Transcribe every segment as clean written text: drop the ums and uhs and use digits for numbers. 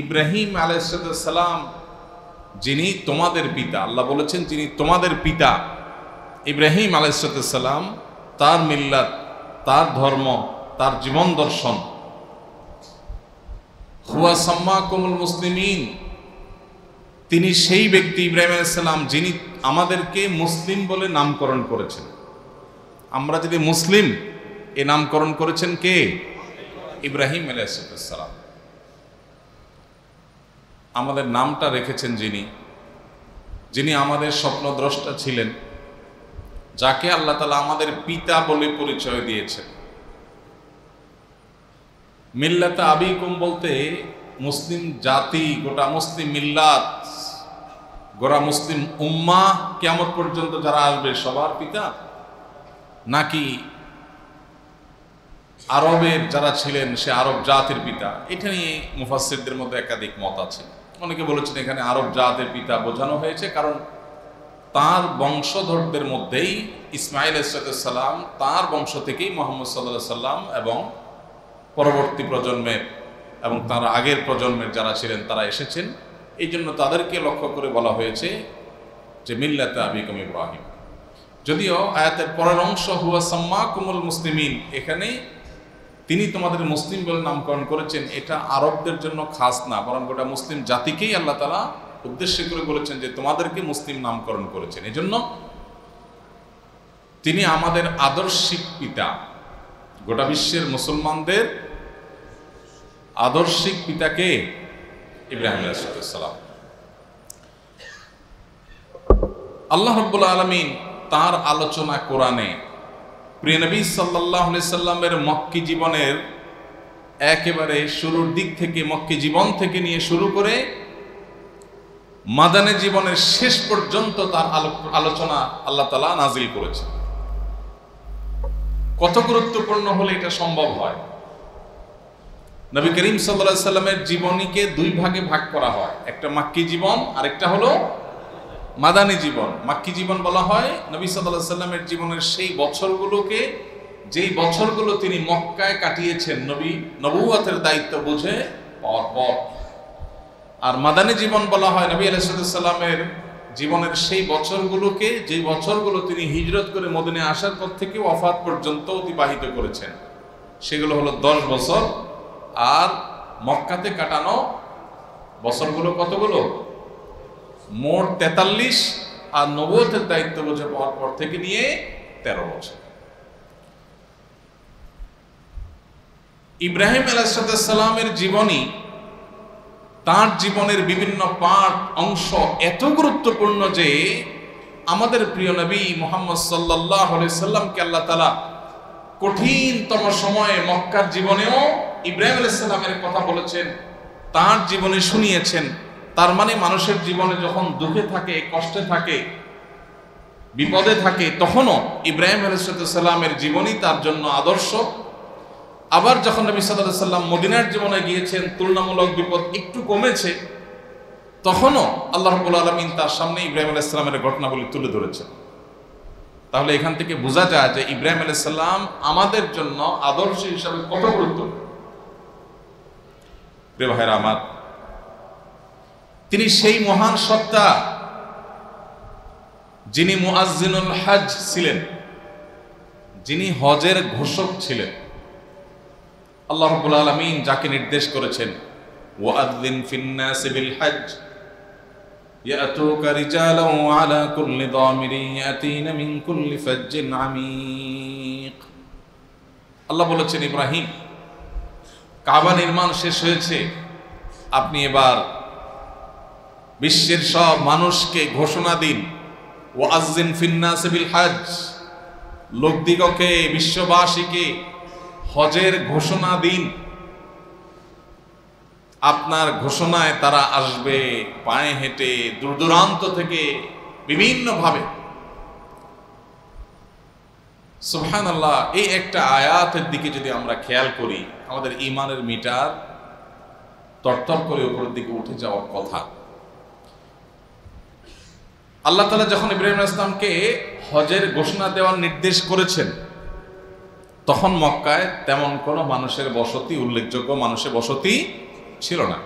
ইব্রাহিম আলাইহিস সালাম যিনি তোমাদের পিতা, আল্লাহ বলেছেন যিনি তোমাদের পিতা ইব্রাহিম আলাইহিস সালাম, তার মিল্লাত, তার ধর্ম, তার জীবন দর্শন, হুয়া সাম্মাকুমুল মুসলিমিন, তিনি সেই ব্যক্তি ইব্রাহিম আলাইহিস সালাম যিনি আমাদেরকে মুসলিম বলে নামকরণ করেছেন। আমরা যদি মুসলিম, এ নামকরণ করেছেন কে? ইব্রাহিম আলাইহিস সালাম। আমাদের নামটা রেখেছেন যিনি আমাদের স্বপ্নদ্রষ্টা ছিলেন, যাকে আল্লাহ তাআলা আমাদের পিতা বলে পরিচয় দিয়েছেন। মিল্লাতে আবিকুম বলতে মুসলিম জাতি, গোটা মুসলিম মিল্লাত, গোটা মুসলিম উম্মাহ কিয়ামত পর্যন্ত যারা আসবে সবার পিতা, নাকি আরবের যারা ছিলেন সে আরব জাতির পিতা? এটা নিয়ে মুফাসসিরদের মধ্যে একাধিক মত আছে। অনেকে বলেছেন এখানে আরব জাতের পিতা বোঝানো হয়েছে, কারণ তার বংশধরদের মধ্যেই ইসমাঈল আলাইহিস সালাম, তার বংশ থেকেই মুহাম্মদ সাল্লাল্লাহু আলাইহি সাল্লাম এবং পরবর্তী প্রজন্মের এবং তার আগের প্রজন্মের যারা ছিলেন তারা এসেছেন। এই জন্য তাদেরকে লক্ষ্য করে বলা হয়েছে যে মিল্লাতে আবিকুম ইব্রাহিম। যদিও আয়াতের পরের অংশ হুয়া সাম্মাকুমুল মুসলিমিন, এখানে তিনি তোমাদের মুসলিম বলে নামকরণ করেছেন, এটা আরবদের জন্য খাস না, বরং গোটা মুসলিম জাতিকেই আল্লাহ তাআলা উদ্দেশ্য করে বলেছেন যে তোমাদেরকে মুসলিম নামকরণ করেছেন। এজন্য তিনি আমাদের আদর্শিক পিতা, গোটা বিশ্বের মুসলমানদের আদর্শিক পিতাকে ইব্রাহিম আলাইহিস সালাম। আল্লাহ রাব্বুল আলামিন তার আলোচনা কোরআনে প্রিয় নবী সাল্লাল্লাহু আলাইহি সাল্লামের মক্কি জীবনের একেবারে শুরুর দিক থেকে, মক্কি জীবন থেকে নিয়ে শুরু করে মাদানী জীবনের শেষ পর্যন্ত তার আলোচনা আল্লাহ তাআলা নাজিল করেছেন। কত গুরুত্বপূর্ণ হলে এটা সম্ভব হয়? নবী করিম সাল্লাল্লাহু আলাইহি সাল্লামের জীবনীকে দুই ভাগে ভাগ করা হয়, একটা মাক্কি জীবন আর একটা হলো মাদানী জীবন। মাক্কি জীবন বলা হয় নবী সাল্লাল্লাহু আলাইহি সাল্লামের জীবনের সেই বছরগুলোকে, যেই বছরগুলো তিনি মক্কায় কাটিয়েছেন নবুয়তের দায়িত্ব বুঝে পাওয়ার পর। আর মাদানী জীবন বলা হয় নবী আলাইহিস সালামের জীবনের সেই বছরগুলোকে, যেই বছরগুলো তিনি হিজরত করে মদিনায় আসার পর থেকে ওয়াফাত পর্যন্ত অতিবাহিত করেছেন। সেগুলো হলো 10 বছর। আর মক্কাতে কাটানো বছরগুলো কতগুলো? মোট 43। আর নবুয়তের দায়িত্ব বুঝে পাওয়ার পর থেকে নিয়ে 13 বছর। ইব্রাহিম আলাইহিস সালামের জীবনী, তার জীবনের বিভিন্ন পাঠ অংশ এত গুরুত্বপূর্ণ যে আমাদের প্রিয় নবী মুহাম্মদ সাল্লাল্লাহু আলাইহি সাল্লামকে আল্লাহ তাআলা কঠিনতম সময়ে মক্কার জীবনেও ইব্রাহিম আলাইহিস সালামের কথা বলেছেন, তার জীবনে শুনিয়েছেন। তার মানে মানুষের জীবনে যখন দুঃখে থাকে, কষ্টে থাকে, বিপদে থাকে, তখনও ইব্রাহিম আলাইহিস সালামের জীবনী তার জন্য আদর্শ। আবার যখন নবী সাল্লাল্লাহু আলাইহি সাল্লাম মদিনার জীবনে গিয়েছেন, তুলনামূলক বিপদ একটু কমেছে, তখনও আল্লাহ রাব্বুল আলামিন তার সামনে ইব্রাহিম আলাইহিস সালামের ঘটনাগুলি তুলে ধরেছেন। তাহলে এখান থেকে বোঝা যায় যে ইব্রাহিম আলাইহিস সালাম আমাদের জন্য আদর্শ হিসাবে কত গুরুত্বপূর্ণ। প্রিয় ভাইরা আমার, তিনি সেই মহান সত্তা যিনি মুআজ্জিনুল হজ ছিলেন, যিনি হজের ঘোষক ছিলেন। আল্লাহ রাব্বুল আলামিন যাকে নির্দেশ করেছেন, ওয়াআযিন ফিন-নাসি বিল হজ ইয়াতুকা রিজালান ওয়া আলা কুল্লি দামিরিন ইয়াতিনা মিন কুল্লি ফাজ্জিন আমিক। আল্লাহ বলেছেন, ইব্রাহিম, কাবা নির্মাণ শেষ হয়েছে, আপনি এবার বিশ্বের সব মানুষকে ঘোষণা দিন, ওয়াআযিন ফিন-নাসি বিল হজ, লোকদিগকে, বিশ্ববাসীকে হজের ঘোষণা দিন। আপনার ঘোষণায় তারা আসবে পায়ে হেঁটে, দূর দূরান্ত থেকে, বিভিন্নভাবে। সুবহানাল্লাহ। এই একটা আয়াতের দিকে যদি আমরা খেয়াল করি, আমাদের ঈমানের মিটার তরতর করে উপরের দিকে উঠে যাওয়ার কথা। আল্লাহ তাআলা যখন ইব্রাহিম আলাইহিস সালামকে হজের ঘোষণা দেওয়ার নির্দেশ করেছেন, তখন মক্কায় তেমন কোনো মানুষের বসতি, উল্লেখযোগ্য মানুষের বসতি ছিল না।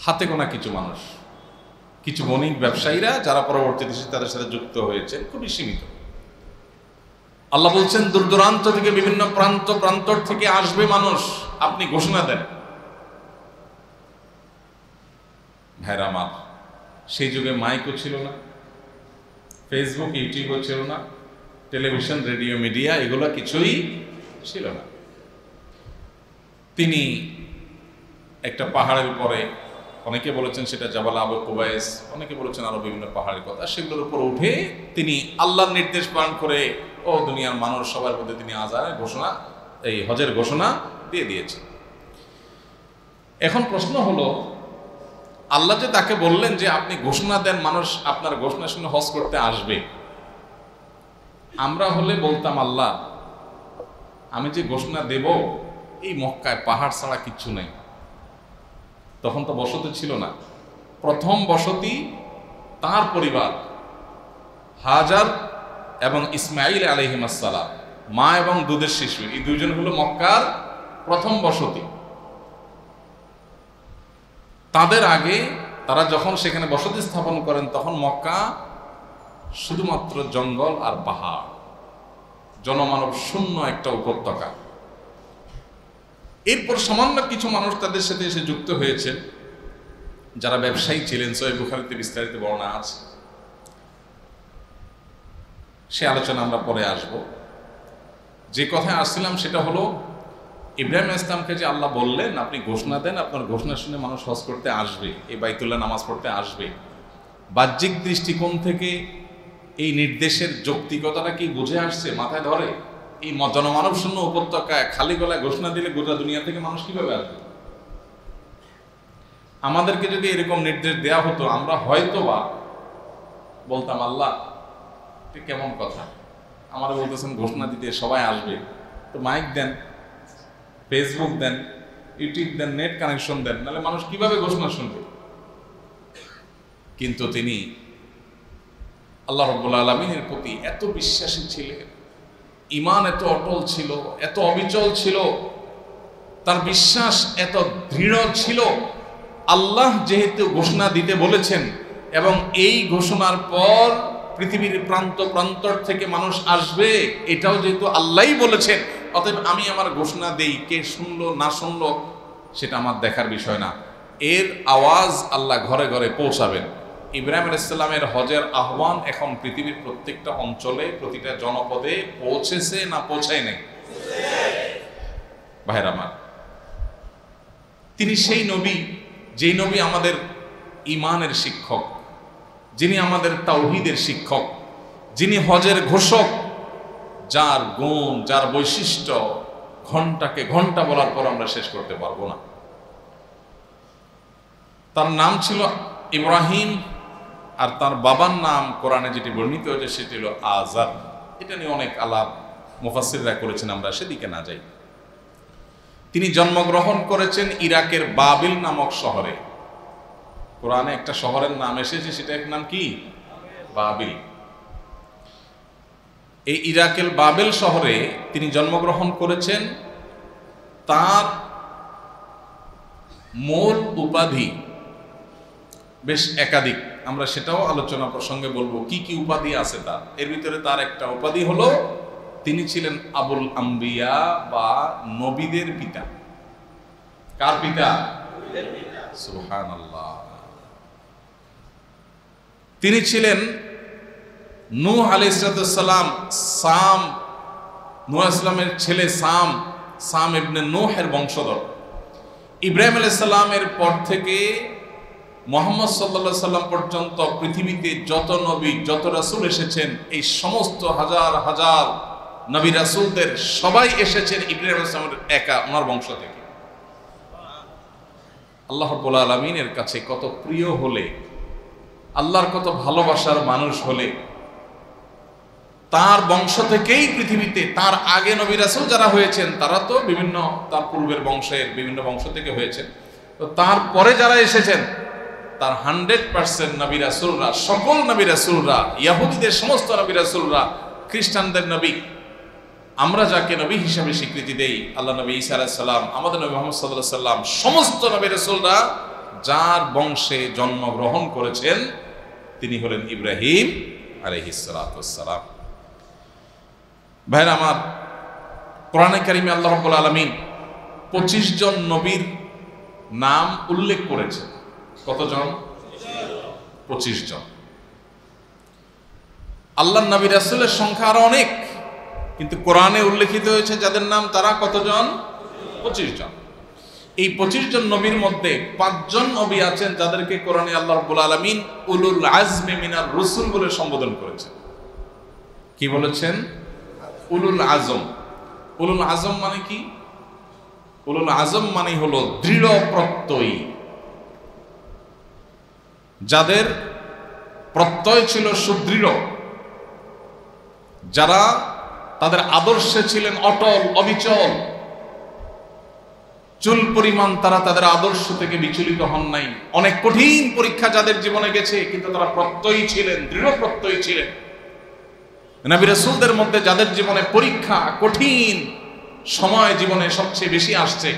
হাতে গোনা কিছু মানুষ, কিছু বণিক ব্যবসায়ীরা যারা পরবর্তীতে তাদের সাথে যুক্ত হয়েছে, খুবই সীমিত। আল্লাহ বলছেন দূর দূরান্ত থেকে বিভিন্ন প্রান্তর থেকে আসবে মানুষ, আপনি ঘোষণা দেন। ভাইরা আমার, সেই যুগে মাইকও ছিল না, ফেসবুক ইউটিউবও ছিল না, টেলিভিশন রেডিও মিডিয়া এগুলো কিছুই ছিল না। তিনি একটা পাহাড়ের উপরে, অনেকে বলেছেন সেটা জাবাল আবু কুবাইস, অনেকে বলেছেন আরো বিভিন্ন পাহাড়ের কথা, সেগুলোর উপর উঠে তিনি আল্লাহর নির্দেশ পালন করে ও দুনিয়ার মানুষ সবার মধ্যে তিনি আজানের ঘোষণা, এই হজের ঘোষণা দিয়ে দিয়েছেন। এখন প্রশ্ন হলো, আল্লাহ যে তাকে বললেন যে আপনি ঘোষণা দেন, মানুষ আপনার ঘোষণা শুনে হজ করতে আসবে, আমরা হলে বলতাম আল্লাহ আমি যে ঘোষণা দেব, এই মক্কায় পাহাড় ছাড়া কিচ্ছু নেই। তখন তো বসতি ছিল না, প্রথম বসতি তার পরিবার হাজার এবং ইসমাইল আলাইহিস সালাম, মা এবং দুধের শিশু, এই দুইজন হলো মক্কার প্রথম বসতি। তাদের আগে তারা যখন সেখানে বসতি স্থাপন করেন, তখন মক্কা শুধুমাত্র জঙ্গল আর পাহাড়, জনমানব শূন্য একটা উপত্যকা। এরপর সামান্য কিছু মানুষ তাদের সাথে এসে যুক্ত হয়েছেন, যারা ব্যবসায়ী ছিলেন। সহিহ বুখারীতে বিস্তারিত বর্ণনা আছে, সে আলোচনা আমরা পরে আসব। যে কথায় আসছিলাম সেটা হলো, ইব্রাহিম ইসলামকে যে আল্লাহ বললেন আপনি ঘোষণা দেন, আপনার ঘোষণা শুনে মানুষ হজ করতে আসবে, এই বাইতুল্লাহ নামাজ পড়তে আসবে। বাহ্যিক দৃষ্টিকোণ থেকে এই নির্দেশের যৌক্তিকতাটা কি বুঝে আসছে, মাথায় ধরে? এই জনমানব শূন্য উপত্যকায় খালি গলায় ঘোষণা দিলে গোটা দুনিয়া থেকে মানুষ কিভাবে আসবে? আমাদেরকে যদি এরকম নির্দেশ দেওয়া হতো, আমরা হয়তো বা বলতাম আল্লাহ কেমন কথা, আমারা বলতেছেন ঘোষণা দিতে সবাই আসবে, তো মাইক দেন, ফেসবুক দেন, ইউটিউব দেন, নেট কানেকশন দেন, নাহলে মানুষ কিভাবে ঘোষণা শুনবে? কিন্তু তিনি আল্লাহ রাব্বুল আলামিনের প্রতি এত বিশ্বাসী ছিলেন, ঈমান এত অটল ছিল, এত অবিচল ছিল, তার বিশ্বাস এত দৃঢ় ছিল। আল্লাহ যেহেতু ঘোষণা দিতে বলেছেন এবং এই ঘোষণার পর পৃথিবীর প্রান্তর থেকে মানুষ আসবে, এটাও যেহেতু আল্লাহই বলেছেন, অতএব আমি আমার ঘোষণা দেই, কে শুনলো না শুনলো সেটা আমার দেখার বিষয় না। এর আওয়াজ আল্লাহ ঘরে ঘরে পৌঁছাবেন। ইব্রাহিম আলাইহিস সালামের হজের আহ্বান এখন পৃথিবীর প্রত্যেকটা অঞ্চলে, প্রতিটা জনপদে পৌঁছেছে না পৌঁছায় নাই? ভাইরা আমার, তিনি সেই নবী, যেই নবী আমাদের ঈমানের শিক্ষক, যিনি আমাদের তাওহীদের শিক্ষক, যিনি হজের ঘোষক, যার গুণ, যার বৈশিষ্ট্য ঘন্টাকে ঘন্টা বলার পর আমরা শেষ করতে পারবো না। তার নাম ছিল ইব্রাহিম, আর তার বাবার নাম কোরআনে যেটি বর্ণিত হয়েছে সেটি হলো আজার। এটা নিয়ে অনেক আলাপ মুফাসসিররা করেছেন, আমরা সেদিকে না যাই। তিনি জন্মগ্রহণ করেছেন ইরাকের বাবিল নামক শহরে। কোরআনে একটা শহরের নাম এসেছে, সেটার নাম কি? বাবিল। এই ইরাকের বাবেল শহরে তিনি জন্মগ্রহণ করেছেন। তার মূল উপাধি বেশ একাধিক, আমরা সেটাও আলোচনা প্রসঙ্গে বলবো কি কি উপাধি আছে তার। এর ভিতরে তার একটা উপাধি হলো তিনি ছিলেন আবুল আম্বিয়া বা নবীদের পিতা। কার পিতা? সুবহানাল্লাহ। তিনি ছিলেন নূহ আলাইহিস সালাম, নূহ ইসলামের ছেলে সাম ইবনে নূহের বংশধর। ইব্রাহিম আলাইহিস সালামের পর থেকে মুহাম্মদ সাল্লাল্লাহু আলাইহি সাল্লাম পর্যন্ত পৃথিবীতে যত নবী, যত রাসূল এসেছেন, এই সমস্ত হাজার হাজার নবী রাসূলদের সবাই এসেছেন ইব্রাহিম আলাইহিস সালামের একা ওনার বংশ থেকে। আল্লাহ রাব্বুল আলামিনের কাছে কত প্রিয় হলে, আল্লাহর কত ভালোবাসার মানুষ হলে, তার বংশ থেকেই পৃথিবীতে তার আগে নবী রাসূল যারা হয়েছেন তারা তো বিভিন্ন তার পূর্বের বংশের বিভিন্ন বংশ থেকে হয়েছেন, তো তারপরে যারা এসেছেন তার 100% নবী রাসূলরা, সকল নবী রাসূলরা, ইহুদিদের সমস্ত নবী রাসূলরা, খ্রিস্টানদের নবী, আমরা যাকে নবী হিসেবে স্বীকৃতি দেই, আল্লাহ নবী ঈসা আলাইহিস সালাম, আমাদের নবী মুহাম্মদ সাল্লাল্লাহু আলাইহি সাল্লাম, সমস্ত নবী রাসূলরা যার বংশে জন্মগ্রহণ করেছেন তিনি হলেন ইব্রাহিম আলাইহিস সালাতু ওয়াস সালাম। ভাইরা আমার, কোরআনে কারিমে আল্লাহ রাব্বুল আলামিন 25 জন নবীর নাম উল্লেখ করেছেন। কতজন? 25 জন। আল্লাহর নবী রাসূলের সংখ্যা আরো অনেক, কিন্তু কোরআনে উল্লেখিত হয়েছে যাদের নাম তারা কতজন? 25 জন। এই 25 জন নবীর মধ্যে 5 জন নবী আছেন যাদেরকে কোরআনে আল্লাহ রাব্বুল আলামিন উলুল আজমি মিনার রসুল বলে সম্বোধন করেছেন। কি বলেছেন? উলুল আজম। উলুল আজম মানে কি? উলুল আজম মানে হলো দৃঢ় প্রত্যয়ী, যাদের প্রত্যয় ছিল সুদৃঢ়, যারা তাদের আদর্শে ছিলেন অটল অবিচল, চুল পরিমাণ তারা তাদের আদর্শ থেকে বিচলিত হন নাই। অনেক কঠিন পরীক্ষা যাদের জীবনে গেছে, কিন্তু তারা প্রত্যয়ী ছিলেন, দৃঢ় প্রত্যয়ী ছিলেন। নবী রাসূলদের মধ্যে যাদের জীবনে পরীক্ষা, কঠিন সময় জীবনে সবচেয়ে বেশি আসছে,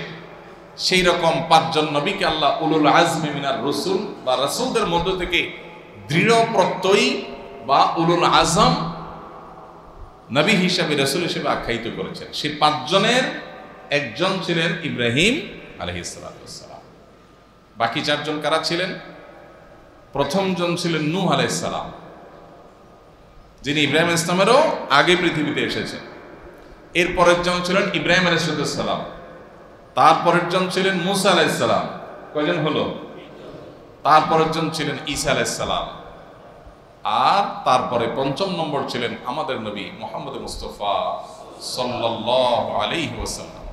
সেই রকম 5 জন নবীকে আল্লাহ উলুল আজমি মিনার রসুল বা রাসূলদের মধ্য থেকে দৃঢ় প্রত্যয়ী বা উলুল আজম নবী হিসাবে, রাসূল হিসেবে আখ্যায়িত করেছেন। সেই 5 জনের একজন ছিলেন ইব্রাহিম আলাইহিস সালাতু ওয়াস সালাম। বাকি 4 জন কারা ছিলেন? প্রথম জন ছিলেন নূহ আলাইহিস সালাম, যিনি ইব্রাহিম ইসলামেরও আগে পৃথিবীতে এসেছেন। এর পরের জন ছিলেন ইব্রাহিম আলাইহিস সালাম। তারপরের জন ছিলেন মুসা আলাইহিস সালাম। কয়জন হলো? তারপরের জন ছিলেন ঈসা আলাইহিস সালাম। আর তারপরে 5ম নম্বর ছিলেন আমাদের নবী মুহাম্মদ মুস্তাফা সাল্লাল্লাহু আলাইহি ওয়াসাল্লাম।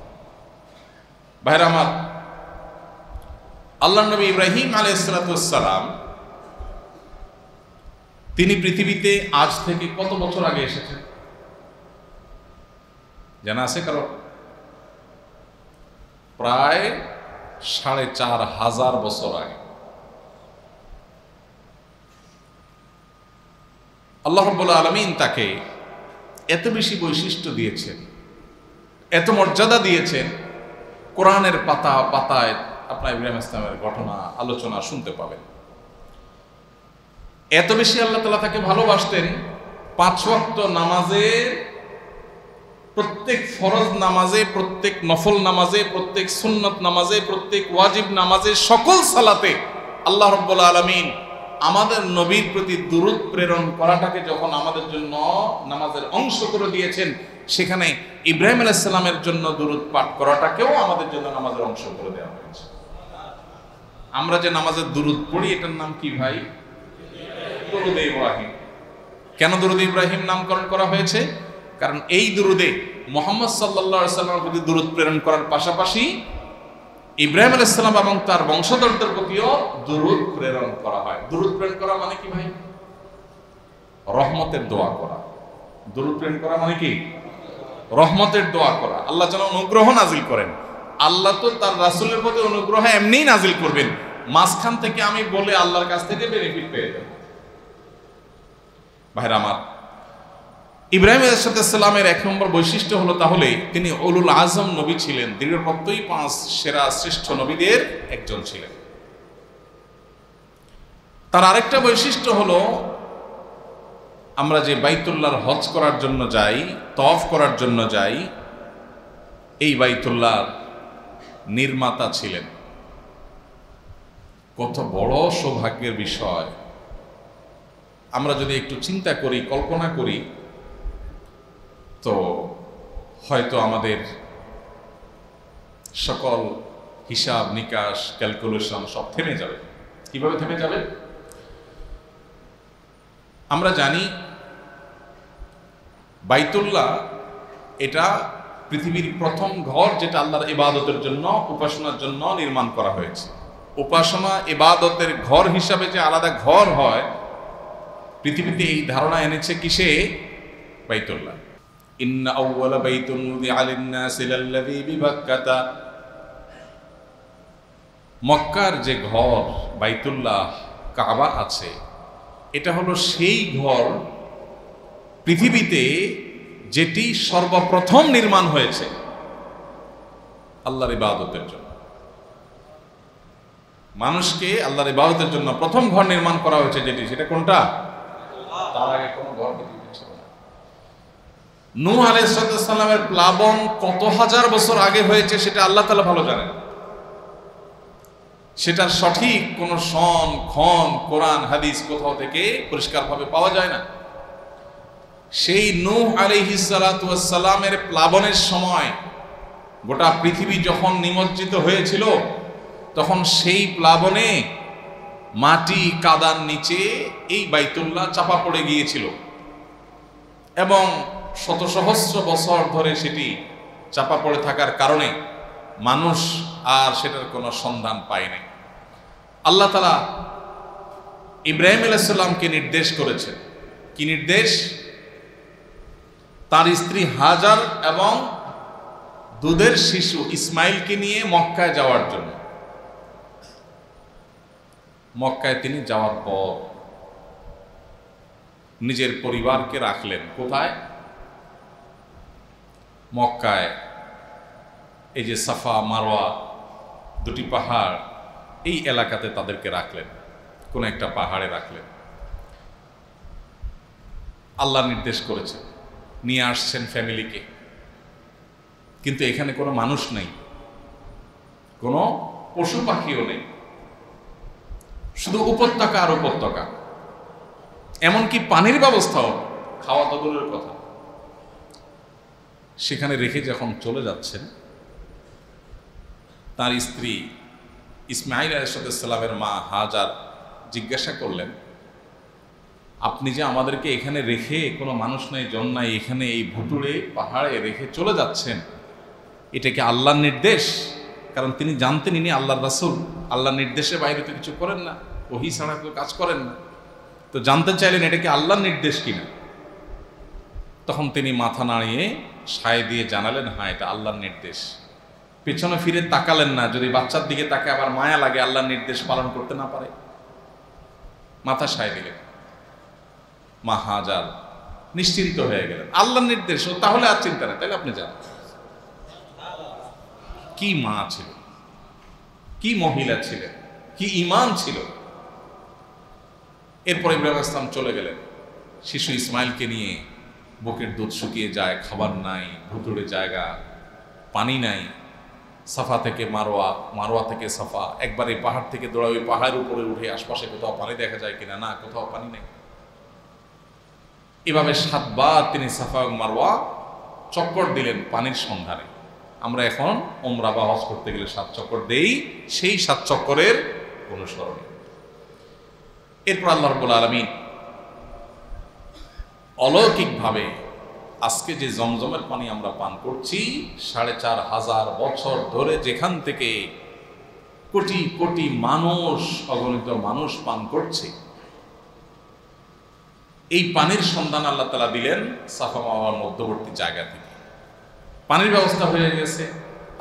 ভাইরা আমার, আল্লাহর নবী ইব্রাহিম আলাইহিস সালাম তিনি পৃথিবীতে আজ থেকে কত বছর আগে এসেছেন জানা আছে কারো? প্রায় 4500 বছর আগে। আল্লাহ রাব্বুল আলামিন তাকে এত বেশি বৈশিষ্ট্য দিয়েছেন, এত মর্যাদা দিয়েছেন, কোরআনের পাতা পাতায় আপনার ইব্রাহিম ইসলামের ঘটনা আলোচনা শুনতে পাবেন। এত বেশি আল্লাহ তাআলা তাকে ভালোবাসতেন, 5 ওয়াক্ত নামাজে, প্রত্যেক ফরজ নামাজে, প্রত্যেক নফল নামাজে, প্রত্যেক সুন্নত নামাজে, প্রত্যেক ওয়াজিব নামাজে, সকল সালাতে আল্লাহ রাব্বুল আলামিন আমাদের নবীর প্রতি দুরূদ প্রেরণ করাটাকে যখন আমাদের জন্য নামাজের অংশ করে দিয়েছেন, সেখানে ইব্রাহিম আলাইহিস সালামের জন্য দুরূদ পাঠ করাটাকেও আমাদের জন্য নামাজের অংশ করে দেওয়া হয়েছে। আমরা যে নামাজের দুরূদ পড়ি, এটার নাম কি ভাই? দুরূদ ইব্রাহিম। কেন দুরূদ ইব্রাহিম নামকরণ করা হয়েছে? কারণ এই দুরূদে মুহাম্মদ সাল্লাল্লাহু আলাইহি ওয়াসাল্লামের প্রতি দুরূদ প্রেরণ করার পাশাপাশি ইব্রাহিম আলাইহিস সালাম এবং তার বংশধরদের প্রতিও দুরূদ প্রেরণ করা হয়। দুরূদ প্রেরণ করা মানে কি ভাই? রহমতের দোয়া করা। দুরূদ প্রেরণ করা মানে কি? রহমতের দোয়া করা। আল্লাহ যেন অনুগ্রহ নাজিল করেন। আল্লাহ তো তার রাসূলের প্রতি অনুগ্রহ এমনিই নাজিল করবেন, মাঝখান থেকে আমি বলে আল্লাহর কাছ থেকে বেনিফিট পেয়ে যাব। ভাইরা আমার, ইব্রাহিম আলাইহিস সালামের 1 নম্বর বৈশিষ্ট্য হলো তাহলে তিনি উলুল আজম নবী ছিলেন, দৃঢ় প্রত্যয়ী 5 সেরা শ্রেষ্ঠ নবীদের একজন ছিলেন। তার আরেকটা বৈশিষ্ট্য হলো, আমরা যে বাইতুল্লাহর হজ করার জন্য যাই, তওয়াফ করার জন্য যাই, এই বাইতুল্লাহর নির্মাতা ছিলেন। কত বড় সৌভাগ্যের বিষয়! আমরা যদি একটু চিন্তা করি, কল্পনা করি, তো হয়তো আমাদের সকল হিসাব নিকাশ, ক্যালকুলেশন সব থেমে যাবে। কিভাবে থেমে যাবে? আমরা জানি বাইতুল্লাহ এটা পৃথিবীর প্রথম ঘর, যেটা আল্লাহর ইবাদতের জন্য, উপাসনার জন্য নির্মাণ করা হয়েছে। উপাসনা ইবাদতের ঘর হিসাবে যে আলাদা ঘর হয়, পৃথিবীতে এই ধারণা এনেছে কিসে? বাইতুল্লাহ। ইন্না আউওয়ালা বাইতুন উযিআ লিন-নাসি লাল্লাযী বিবাক্কাতা। মক্কার যে ঘর বাইতুল্লাহ, কাবা আছে, এটা হলো সেই ঘর পৃথিবীতে যেটি সর্বপ্রথম নির্মাণ হয়েছে আল্লাহর ইবাদতের জন্য। মানুষকে আল্লাহর ইবাদতের জন্য প্রথম ঘর নির্মাণ করা হয়েছে যেটি, সেটা কোনটা? তার আগে কোনো ঘর পৃথিবীতে ছিল না। নূহ আলাইহিস সালামের প্লাবন কত হাজার বছর আগে হয়েছে সেটা আল্লাহ তাআলা ভালো জানেন। সেটার সঠিক কোনো সন খন কোরআন হাদিস কোথাও থেকে পরিষ্কারভাবে পাওয়া যায় না। সেই নূহ আলাইহিস সালাতু ওয়াস সালামের প্লাবনের সময় গোটা পৃথিবী যখন নিমজ্জিত হয়েছিল, তখন সেই প্লাবনে মাটি কাদার নিচে এই বাইতুল্লাহ চাপা পড়ে গিয়েছিল এবং শত সহস্র বছর ধরে সেটি চাপা পড়ে থাকার কারণে মানুষ আর সেটার কোনো সন্ধান পায়নি। আল্লাহ তাআলা ইব্রাহিম আলাইহিস সালামকে নির্দেশ করেছেন, কি নির্দেশ? তার স্ত্রী হাজার এবং দুধের শিশু ইসমাইলকে নিয়ে মক্কায় যাওয়ার জন্য। মক্কায় তিনি যাওয়ার পর নিজের পরিবারকে রাখলেন কোথায়? মক্কায় এই যে সাফা মারওয়া দুটি পাহাড়, এই এলাকাতে তাদেরকে রাখলেন, কোন একটা পাহাড়ে রাখলেন। আল্লাহ নির্দেশ করেছেন, নিয়ে আসছেন ফ্যামিলিকে, কিন্তু এখানে কোনো মানুষ নেই, কোনো পশু পাখিও নেই, শুধু উপত্যকা আর উপত্যকা, এমনকি পানির ব্যবস্থাও, খাওয়া তো দূরের কথা। সেখানে রেখে যখন চলে যাচ্ছেন, তার স্ত্রী ইসমাইল আলাইহিস সালামের মা হাজার জিজ্ঞাসা করলেন, আপনি যে আমাদেরকে এখানে রেখে, কোনো মানুষ নাই জন নাই, এখানে এই ভুতুড়ে পাহাড়ে রেখে চলে যাচ্ছেন, এটা কি আল্লাহর নির্দেশ? কারণ তিনি জানতেন ইনি আল্লাহর রাসূল, আল্লাহর নির্দেশে বাইরে তো কিছু করেন না, ওহী ছাড়া কেউ কাজ করেন না। তো জানতে চাইলেন এটা কি আল্লাহর নির্দেশ কিনা। তখন তিনি মাথা নাড়িয়ে সায় দিয়ে জানালেন, হ্যাঁ এটা আল্লাহর নির্দেশ। পেছনে ফিরে তাকালেন না, যদি বাচ্চার দিকে তাকে আবার মায়া লাগে, আল্লাহর নির্দেশ পালন করতে না পারে। মাথা সায় দিলেন, মা হাজার নিশ্চিন্ত হয়ে গেলেন, আল্লাহর নির্দেশ, ও তাহলে আর চিন্তা নেই, তাহলে আপনি যান। কি মা ছিল, কি মহিলা ছিলেন, কি ঈমান ছিল। এরপর ইব্রাহিম আলাইহিস সালাম চলে গেলেন শিশু ইসমাইলকে নিয়ে। বুকের দুধ শুকিয়ে যায়, খাবার নাই, ভুতুড়ে জায়গা, পানি নাই। সাফা থেকে মারোয়া, মারোয়া থেকে সাফা, একবার এই পাহাড় থেকে দৌড়া ওই পাহাড়ের উপরে উঠে আশপাশে কোথাও পানি দেখা যায় কিনা, না কোথাও পানি নেই। এভাবে 7 বার তিনি সাফা এবং মারওয়া চক্কর দিলেন পানির সন্ধানে। আমরা এখন উমরা বা হজ করতে গেলে 7 চক্কর দেই, সেই 7 চক্করের অনুসরণে। এরপর আল্লাহ রাব্বুল আলামিন অলৌকিকভাবে আজকে যে জমজমের পানি আমরা পান করছি, 4500 বছর ধরে যেখান থেকে কোটি কোটি মানুষ, অগণিত মানুষ পান করছে, এই পানির সন্ধান আল্লাহ তাআলা দিলেন সাফা মারওয়ার মধ্যবর্তী জায়গা থেকে। পানির ব্যবস্থা হয়ে গেছে,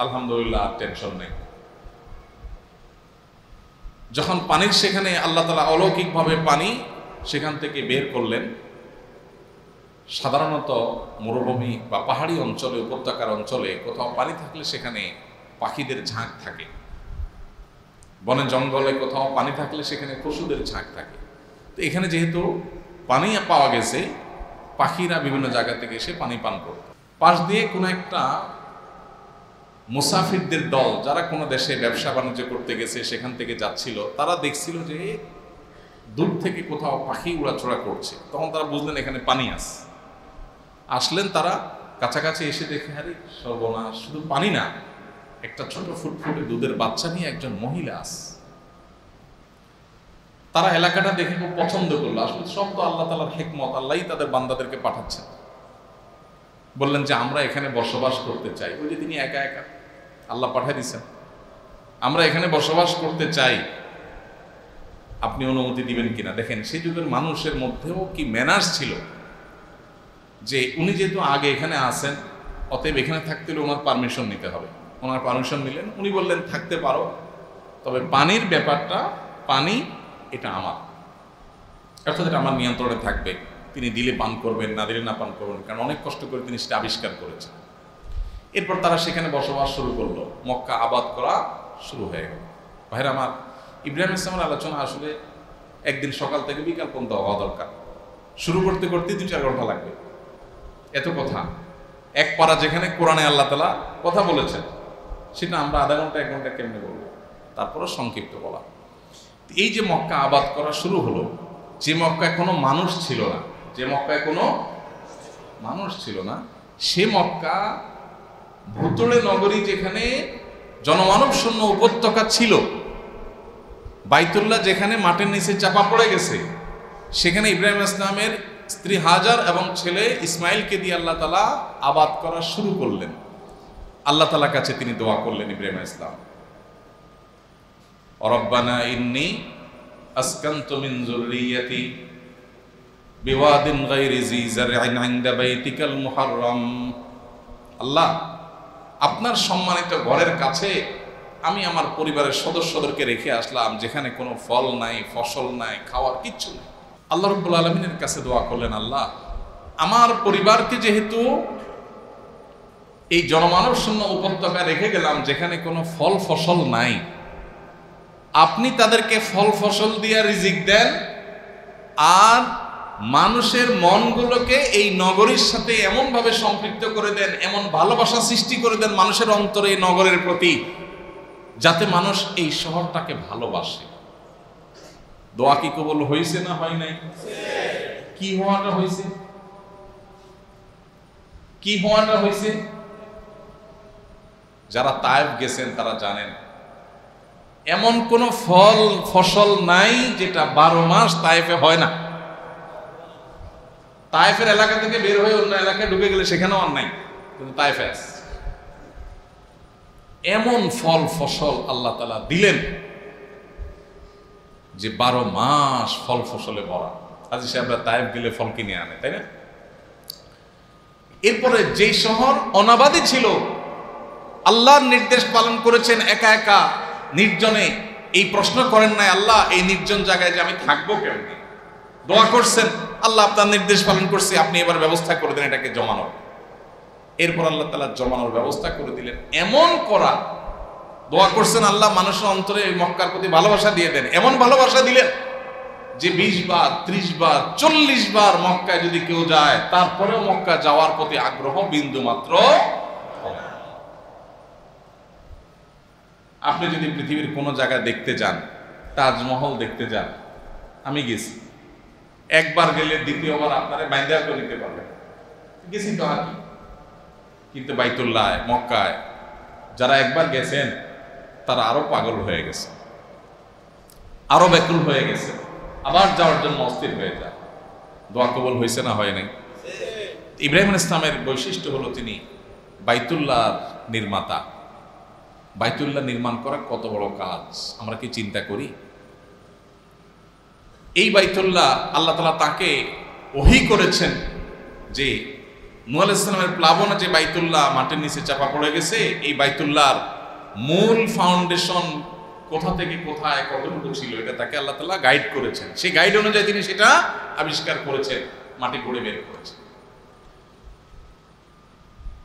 আলহামদুলিল্লাহ, টেনশন নেই। যখন পানির সেখানে আল্লাহ তাআলা অলৌকিকভাবে পানি সেখান থেকে বের করলেন, সাধারণত মরুভূমি বা পাহাড়ি অঞ্চলে, উপত্যকার অঞ্চলে কোথাও পানি থাকলে সেখানে পাখিদের ঝাঁক থাকে, বনে জঙ্গলে কোথাও পানি থাকলে সেখানে পশুদের ঝাঁক থাকে। তো এখানে যেহেতু পানি পাওয়া গেছে, পাখিরা বিভিন্ন জায়গা থেকে এসে পানি পান করত। পাশ দিয়ে কোনো একটা মুসাফিরদের দল, যারা কোনো দেশে ব্যবসা বাণিজ্য করতে গেছে, সেখান থেকে যাচ্ছিল, তারা দেখছিল যে দূর থেকে কোথাও পাখি উড়াচড়া করছে। তখন তারা বুঝলেন এখানে পানি আছে। আসলেন তারা, কাছাকাছি এসে দেখে, আরে সর্বনাশ, শুধু পানি না, একটা ছোট ফুটফুটে দুধের বাচ্চা নিয়ে একজন মহিলা আছে। তারা এলাকাটা দেখে খুব পছন্দ করলো। আসলে সব তো আল্লাহ তাআলার হিকমত, আল্লাহই তাদের বান্দাদেরকে পাঠাচ্ছেন। বললেন যে আমরা এখানে বসবাস করতে চাই। ওই যে তিনি একা একা, আল্লাহ পাঠিয়ে দিচ্ছেন, আমরা এখানে বসবাস করতে চাই, আপনি অনুমতি দিবেন কিনা। দেখেন সেই যুগের মানুষের মধ্যেও কি ম্যানার্স ছিল, যে উনি যেহেতু আগে এখানে আসেন, অতএব এখানে থাকতে হলে ওনার পারমিশন নিতে হবে। ওনার পারমিশন নিলেন, উনি বললেন থাকতে পারো, তবে পানির ব্যাপারটা, পানি এটা আমার, অর্থাৎ এটা আমার নিয়ন্ত্রণে থাকবে। তিনি দিলে পান করবেন, না দিলে না পান করবেন, কারণ অনেক কষ্ট করে তিনি সেটা আবিষ্কার করেছেন। এরপর তারা সেখানে বসবাস শুরু করলো, মক্কা আবাদ করা শুরু হয়ে গেল। ভাইরা আমার, ইব্রাহিম ইসলামের আলোচনা আসলে একদিন সকাল থেকে বিকাল পর্যন্ত হওয়া দরকার। শুরু করতে করতে 2-4 ঘন্টা লাগবে, এত কথা। এক পারা যেখানে কোরআনে আল্লাহ তাআলা কথা বলেছেন, সেটা আমরা আধা ঘন্টা 1 ঘন্টা কেমনে বলবো? তারপরে সংক্ষিপ্ত বলা। এই যে মক্কা আবাদ করা শুরু হলো, যে মক্কায় কোনো মানুষ ছিল না, যে মক্কায় কোনো মানুষ ছিল না, সে মক্কা ভূতড়ে নগরী, যেখানে জনমানব শূন্য উপত্যকা ছিল, বাইতুল্লাহ যেখানে মাটির নিচে চাপা পড়ে গেছে, সেখানে ইব্রাহিম ইসলামের স্ত্রী হাজার এবং ছেলে ইসমাইলকে দিয়ে আল্লাহ তাআলা আবাদ করা শুরু করলেন। আল্লাহ তাআলার কাছে তিনি দোয়া করলেন ইব্রাহিম ইসলাম, রব্বানা ইন্নী আসকানতু মিন যুররিয়্যাতি বিওয়াদিন গায়রি যী যারইন ইনদা বাইতিকাল মুহাররম। আল্লাহ, আপনার সম্মানিত ঘরের কাছে আমি আমার পরিবারের সদস্যদেরকে রেখে আসলাম, যেখানে কোনো ফল নাই, ফসল নাই, খাওয়ার কিচ্ছু নেই। আল্লাহ রাব্বুল আলামিনের কাছে দোয়া করলেন, আল্লাহ, আমার পরিবারকে যেহেতু এই জনমানব শূন্য উপত্যকা রেখে গেলাম, যেখানে কোনো ফল ফসল নাই, আপনি তাদেরকে ফল ফসল দিয়ে রিজিক দেন, আর মানুষের মনগুলোকে এই নগরীর সাথে এমন ভাবে সম্পৃক্ত করে দেন, এমন ভালোবাসা সৃষ্টি করে দেন মানুষের অন্তরে এই নগরের প্রতি, যাতে মানুষ এই শহরটাকে ভালোবাসে। দোয়া কি কবুল হয়েছে না হয় নাই? কি হওয়াটা হয়েছে? কি হওয়াটা হয়েছে? যারা তায়েফ গেছেন তারা জানেন, এমন কোন ফল ফসল নাই যেটা 12 মাস তায়েফে হয় না। তায়েফের এলাকা থেকে বের হয়ে অন্য এলাকায় ঢুকে গেলে সেখানেও আর নাই, কিন্তু তায়েফে আছে। এমন ফল ফসল আল্লাহ তাআলা দিলেন যে 12 মাস ফল ফসলে ভরা। আজ সে আমরা তায়েফ গেলে ফল কিনে আনে, তাই না? এরপরে যে শহর অনাবাদী ছিল, আল্লাহর নির্দেশ পালন করেছেন একা একা নির্জনে। এই প্রশ্ন করেন নাই, আল্লাহ এই নির্জন জায়গায় যে আমি থাকবো কেমনে? দোয়া করছেন, আল্লাহ আপনার নির্দেশ পালন করছি, আপনি এবার ব্যবস্থা করে দেন এটাকে জমানোর। এরপর আল্লাহ তাআলা জমানোর ব্যবস্থা করে দিলেন। এমন করা, দোয়া করছেন, আল্লাহ মানুষের অন্তরে এই মক্কার প্রতি ভালোবাসা দিয়ে দেন। এমন ভালোবাসা দিলেন যে 20 বার, 30 বার, 40 বার মক্কায় যদি কেউ যায়, তারপরেও মক্কা যাওয়ার প্রতি আগ্রহ বিন্দু মাত্র। আপনি যদি পৃথিবীর কোনো জায়গায় দেখতে যান, তাজমহল দেখতে যান, আমি গেছি, একবার গেলে দ্বিতীয়বার আপনারা বাইন্দা করে নিতে পারবেন, গেছি তো আর কি। কিন্তু বাইতুল্লাহ মক্কায় যারা একবার গেছেন তারা আরো পাগল হয়ে গেছে, আরো ব্যাকুল হয়ে গেছে, আবার যাওয়ার জন্য অস্থির হয়ে যায়। দোয়া কবুল হয়েছে না হয় নাই? ইব্রাহিম ইসলামের বৈশিষ্ট্য হলো তিনি বাইতুল্লাহ নির্মাতা। বাইতুল্লাহ নির্মাণ করা কত বড় কাজ আমরা কি চিন্তা করি? এই বাইতুল্লাহ আল্লাহ তাআলা তাকে ওহী করেছেন যে নূহ আলাইহিস সালামের প্লাবনে যে বাইতুল্লাহ মাটির নিচে চাপা পড়ে গেছে, এই বাইতুল্লাহর মূল ফাউন্ডেশন কোথা থেকে কোথায় কতটুকু ছিল, এটা তাকে আল্লাহ তাআলা গাইড করেছেন। সেই গাইড অনুযায়ী তিনি সেটা আবিষ্কার করেছেন, মাটি খুঁড়ে বের করেছেন।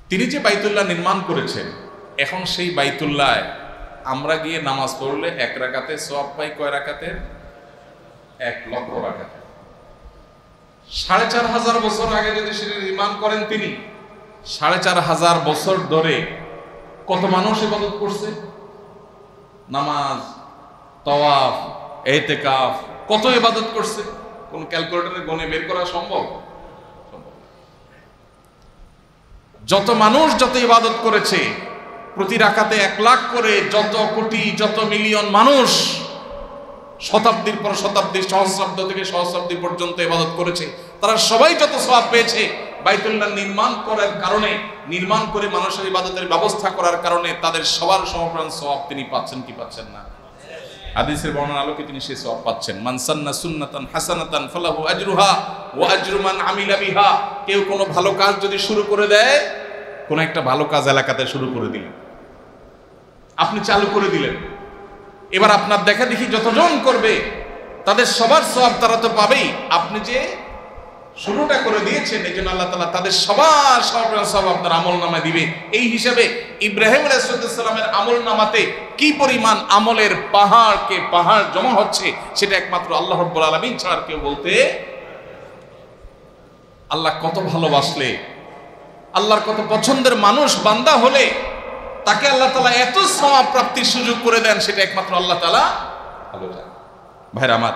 তিনি যে বাইতুল্লাহ নির্মাণ করেছেন, এখন সেই বাইতুল্লাহ আমরা গিয়ে নামাজ পড়লে 1 রাকাতে সওয়াব পাই। কয় রাকাতে? 1 লক্ষ রাকাতে। 4500 বছর আগে যদি সেটা নির্মাণ করেন তিনি, 4500 বছর ধরে কত মানুষ ইবাদত করছে? নামাজ, তাওয়াফ, ইতিকাফ, কত ইবাদত করছে? কোন ক্যালকুলেটরে গণে বের করা সম্ভব? যত মানুষ যত ইবাদত করেছে, প্রতি রাকাতে 1 লাখ করে, যত কোটি যত মিলিয়ন মানুষ শতাব্দীর পর শতাব্দী, সহস্রাব্দ থেকে সহস্রাব্দী পর্যন্ত ইবাদত করেছে, তারা সবাই যত সওয়াব পেয়েছে বাইতুল্লাহ নির্মাণ করার কারণে, নির্মাণ করে মানুষের ইবাদতের ব্যবস্থা করার কারণে তাদের সবার সমপ্রাণ সওয়াব তিনি পাচ্ছেন কি পাচ্ছেন না? হাদিসের বর্ণনার আলোকে তিনি সেই সওয়াব পাচ্ছেন। মান সান্না সুন্নাতান হাসানাতান ফালাহু আজরুহা ওয়া আজরু মান আমিলা বিহা। কেউ কোনো ভালো কাজ যদি শুরু করে দেয়, কোন একটা ভালো কাজ এলাকাতে শুরু করে দিলেন, আপনি চালু করে দিলেন, এবার আপনার দেখা দেখি যতজন করবে তাদের সবার সওয়াব তারা তো পাবেই। আপনি যে শুরুটা করে দিয়েছেন। এই জন্য আল্লাহ তাআলা তাদের সবার সব আপনার আমলনামায় দিবে। এই হিসাবে ইব্রাহিম আলাইহিস সালামের আমলনামাতে কি পরিমাণ আমলের পাহাড় জমা হচ্ছে সেটা একমাত্র আল্লাহ রাব্বুল আলামিন ছাড়া কেউ বলতে। আল্লাহ কত ভালোবাসলে, আল্লাহর কত পছন্দের মানুষ বান্দা হলে তাকে আল্লাহ তাআলা এত সওয়াব প্রাপ্তির সুযোগ করে দেন, সেটা একমাত্র আল্লাহ তাআলা ভালো জানেন। ভাইরা আমার,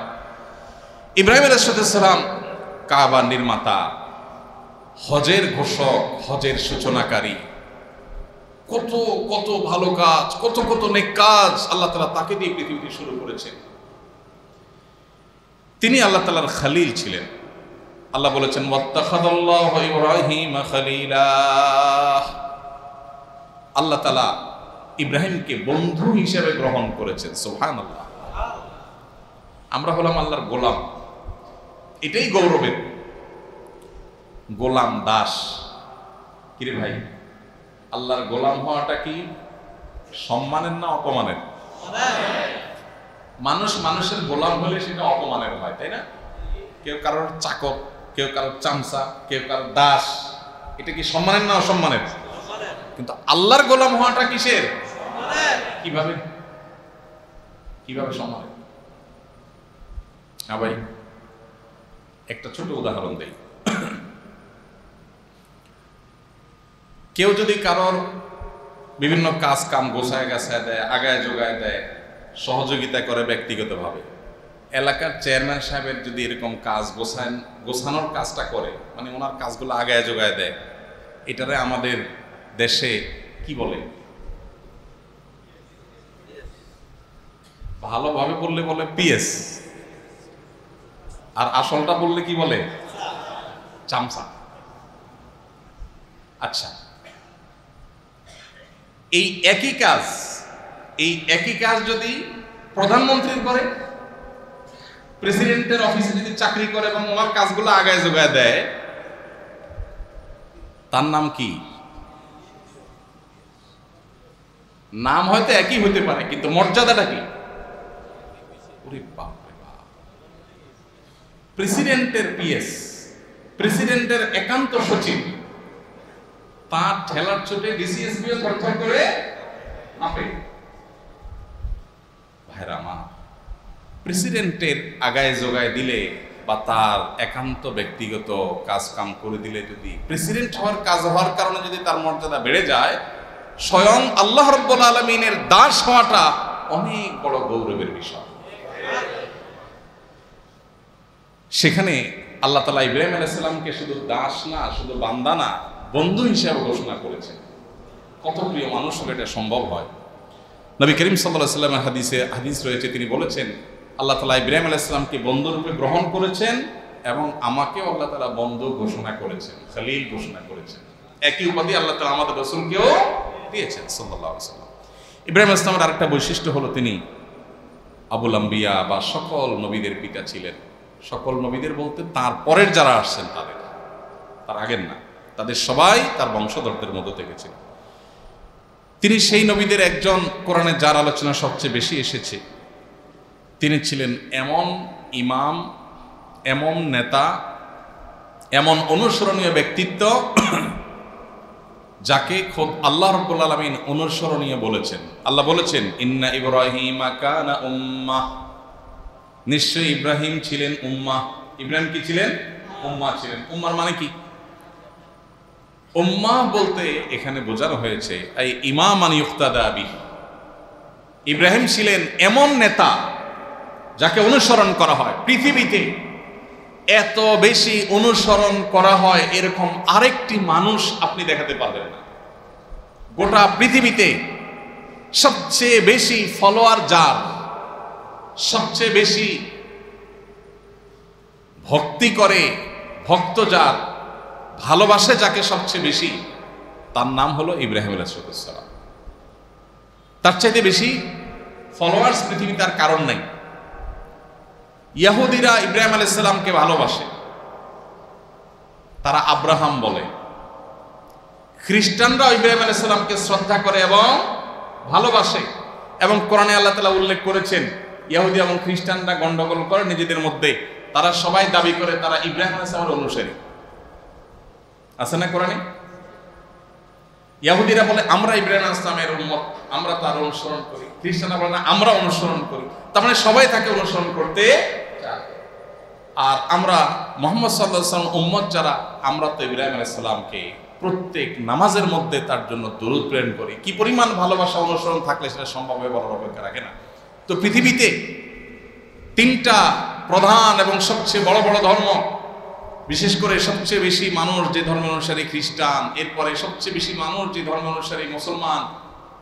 ইব্রাহিম আলাইহিস সালাম কাবা নির্মাতা, হজের ঘোষক, হজের সূচনাকারী, কত কত ভালো কাজ, কত কত নেক কাজ আল্লাহ তাআলা তাকে দিয়ে পৃথিবীতে শুরু করেছেন। তিনি আল্লাহ তাআলার খলিল ছিলেন। আল্লাহ বলেছেন ওয়াত্তাখাযাল্লাহু ইব্রাহিমা খলিলা। আল্লাহ তাআলা ইব্রাহিমকে বন্ধু হিসেবে গ্রহণ করেছেন। সুবহানাল্লাহ। আমরা হলাম আল্লাহর গোলাম, এটাই গৌরবের। গোলাম দাস কিরে ভাই, আল্লাহর গোলাম হওয়াটা কি সম্মানের না অপমানের? মানুষের গোলাম হলে সেটা অপমানের হয়, তাই না? কেউ কারোর চাকর, কেউ কারোর চামচা, কেউ কারোর দাস, এটা কি সম্মানের না অসম্মানের? কিন্তু আল্লাহর গোলাম হওয়াটা কিসের? কিভাবে সম্মানের? হ্যাঁ ভাই, একটা ছোট উদাহরণ দেই। কেউ যদি কারোর বিভিন্ন কাজ কাম গোছায় গাছায় দেয়, আগায় যোগায় দেয়, সহযোগিতা করে ব্যক্তিগতভাবে, এলাকার চেয়ারম্যান সাহেবের যদি এরকম কাজ গোছানোর কাজটা করে, মানে ওনার কাজগুলো আগায় যোগায় দেয়, এটারে আমাদের দেশে কি বলে? ভালোভাবে বললে বলে পিএস, আর আসলটা বললে কি বলে? চামচা। আচ্ছা, এই একই কাজ যদি প্রধানমন্ত্রী করে, প্রেসিডেন্টের অফিসে যদি চাকরি করে এবং ওনার কাজগুলো আগায় যোগায় দেয়, তার নাম কি? নাম হয়তো একই হইতে পারে, কিন্তু মর্যাদাটা কি? ওরে বাপ রে বাপ! প্রেসিডেন্টের পিএস, প্রেসিডেন্টের একান্ত সচিব, তার ঠেলার চোটে ডিসিএসপিও থরথর করে কাঁপে। ভাইরা আমার, প্রেসিডেন্টের আগায় যোগায় দিলে বা তার একান্ত ব্যক্তিগত কাজ কাম করে দিলে, যদি প্রেসিডেন্ট হওয়ার কারণে যদি তার মর্যাদা বেড়ে যায়, স্বয়ং আল্লাহ রাব্বুল আলামিনের দাস হওয়াটা অনেক বড় গৌরবের বিষয়। সেখানে আল্লাহ তাআলা ইব্রাহিম আলাইহিস সালামকে শুধু দাস না, শুধু বান্দা না, বন্ধু হিসেবে ঘোষণা করেছেন। কত প্রিয় মানুষ হলে এটা সম্ভব হয়? নবী করিম সাল্লাল্লাহু আলাইহি ওয়াসাল্লামের হাদিস রয়েছে, তিনি বলেছেন আল্লাহ তাআলা ইব্রাহিম আলাইহিস সালামকে বন্ধু রূপে গ্রহণ করেছেন এবং আমাকেও আল্লাহ তাআলা বন্ধু ঘোষণা করেছেন, খলিল ঘোষণা করেছেন। একই উপাধি আল্লাহ তাআলা আমাদের রাসূলকেও দিয়েছেন সাল্লাল্লাহু আলাইহি ওয়াসাল্লাম। ইব্রাহিম আলাইহিস সালামের আরেকটা বৈশিষ্ট্য হলো তিনি আবুল আম্বিয়া বা সকল নবীদের পিতা ছিলেন। সকল নবীদের বলতে তার পরের যারা আসছেন তাদের, তার আগের না, তাদের সবাই তার বংশধরদের মধ্য থেকে ছিলেন। তিনি সেই নবীদের একজন, কোরআনে যার আলোচনা সবচেয়ে বেশি এসেছে। তিনি ছিলেন এমন ইমাম, এমন নেতা, এমন অনুসরণীয় ব্যক্তিত্ব যাকে খোদ আল্লাহ রাব্বুল আলামিন অনুসরণীয় বলেছেন। আল্লাহ বলেছেন ইন্না ইব্রাহিমা কানা উম্মাহ, নিশ্চয়ই ইব্রাহিম ছিলেন উম্মাহ। ইব্রাহিম কি ছিলেন? উম্মাহ ছিলেন। উম্মার মানে কি? উম্মাহ বলতে এখানে বোঝানো হয়েছে এই ইমামান ইউক্তাদা বিহি। ইব্রাহিম ছিলেন এমন নেতা যাকে অনুসরণ করা হয়। পৃথিবীতে এত বেশি অনুসরণ করা হয় এরকম আরেকটি মানুষ আপনি দেখাতে পারবেন না। গোটা পৃথিবীতে সবচেয়ে বেশি ফলোয়ার যার, সবচেয়ে বেশি ভক্তি করে, ভক্ত যার, ভালোবাসে যাকে সবচেয়ে বেশি, তার নাম হলো ইব্রাহিম আলাইহিস সালাম। তার চাইতে বেশি ফলোয়ার্স পৃথিবীতে আর কারণ নাই। ইহুদিরা ইব্রাহিম আলাইহিস সালামকে ভালোবাসে, তারা আব্রাহাম বলে। খ্রিস্টানরা ইব্রাহিম আলাইহিস সালামকে শ্রদ্ধা করে এবং ভালোবাসে। এবং কোরআনে আল্লাহ তাআলা উল্লেখ করেছেন ইহুদি এবং খ্রিস্টানরা গন্ডগোল করে নিজেদের মধ্যে, তারা সবাই দাবি করে তারা ইব্রাহিম আলাইহিস সালামের অনুসারী। আছে না কোরআনে? ইহুদিরা বলে আমরা ইব্রাহিম আলাইহিস সালামের উম্মত, আমরা তার অনুসরণ করি। খ্রিস্টানরা বলে না আমরা অনুসরণ করি। তার মানে সবাই তাকে অনুসরণ করতে চায়। আর আমরা মুহাম্মদ সাল্লাল্লাহু আলাইহি ওয়াসাল্লাম উম্মত যারা, আমরা তো ইব্রাহিম আলাইহিস সালামকে প্রত্যেক নামাজের মধ্যে তার জন্য দরুদ প্রেরণ করি। কি পরিমাণ ভালোবাসা অনুসরণ থাকলে সেটা সম্ভব হয়ে বলার অপেক্ষা রাখে না। তো পৃথিবীতে তিনটা প্রধান এবং সবচেয়ে বড় বড় ধর্ম, বিশেষ করে সবচেয়ে বেশি মানুষ যে ধর্ম অনুসারী খ্রিস্টান, এরপরে সবচেয়ে বেশি মানুষ যে ধর্ম অনুসারী মুসলমান,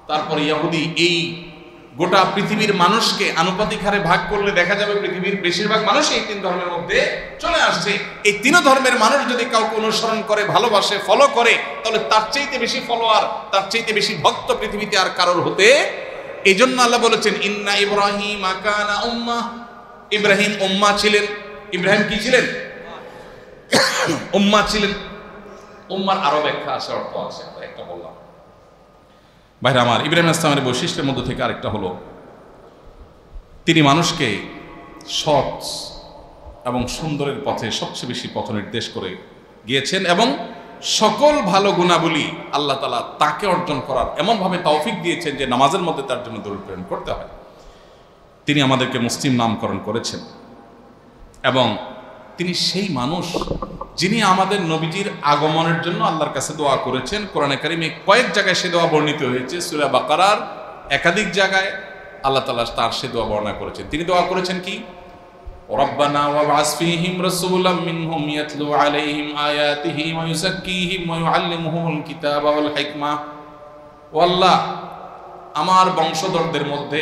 তারপরে ইহুদি, এই গোটা পৃথিবীর মানুষকে আনুপাতিক হারে ভাগ করলে দেখা যাবে পৃথিবীর বেশিরভাগ মানুষ এই তিন ধর্মের মধ্যে চলে আসছে। এই তিন ধর্মের মানুষ যদি কাউকে অনুসরণ করে, ভালোবাসে, ফলো করে, তাহলে তার চাইতে বেশি ফলোয়ার, তার চাইতে বেশি ভক্ত পৃথিবীতে আর কারোর হতে। এই জন্য আল্লাহ বলেছেন ইন্না ইব্রাহিম কানা উম্মাহ, ইব্রাহিম উম্মাহ ছিলেন। ইব্রাহিম কি ছিলেন? উম্মাহ ছিলেন। উম্মার আরো ব্যাখ্যা আছে, অর্থ আছে, একটা বললাম। ভাইরা আমার, ইব্রাহিম আলাইহিস সালামের বৈশিষ্ট্যের মধ্যে থেকে আরেকটা হলো তিনি মানুষকে সৎ এবং সুন্দরের পথে সবচেয়ে বেশি পথ নির্দেশ করে গিয়েছেন এবং সকল ভালো গুণাবলী আল্লাহ তাআলা তাকে অর্জন করার এমনভাবে তৌফিক দিয়েছেন যে নামাজের মধ্যে তার জন্য দরুদ প্রেরণ করতে হয়। তিনি আমাদেরকে মুসলিম নামকরণ করেছেন এবং তিনি সেই মানুষ যিনি আমাদের নবীজির আগমনের জন্য আল্লাহর কাছে দোয়া করেছেন। কোরআনে কারিমে কয়েক জায়গায় সে দোয়া বর্ণিত হয়েছে। সূরা বাকারার একাধিক জায়গায় আল্লাহ তাআলা তার সে দোয়া বর্ণনা করেছেন। তিনি দোয়া করেছেন কি? রব্বানা ওয়াবআস ফীহিম রাসূলাম মিনহুম ইয়াতলু আলাইহিম আয়াতিহি ওয়া ইউযাক্কিহিম ওয়া ইউআল্লিমুহুমুল কিতাবা ওয়াল হিকমা। ও আল্লাহ, আমার বংশধরদের মধ্যে,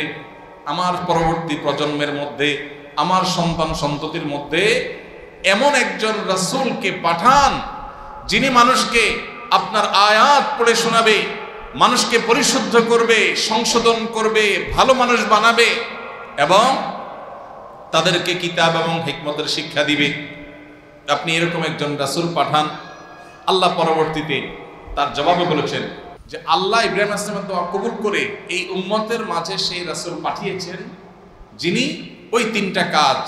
আমার পরবর্তী প্রজন্মের মধ্যে, আমার সন্তান সন্ততির মধ্যে এমন একজন রাসূলকে পাঠান যিনি মানুষকে আপনার আয়াত পড়ে শোনাবে, মানুষকে পরিশুদ্ধ করবে, সংশোধন করবে, ভালো মানুষ বানাবে এবং তাদেরকে কিতাব এবং হিকমতের শিক্ষা দিবে। আপনি এরকম একজন রাসূল পাঠান। আল্লাহ পরবর্তীতে তার জবাবে বলেছেন যে আল্লাহ ইব্রাহিম আলাইহিস সালামের দোয়া কবুল করে এই উম্মতের মাঝে সেই রাসূল পাঠিয়েছেন যিনি ওই তিনটা কাজ,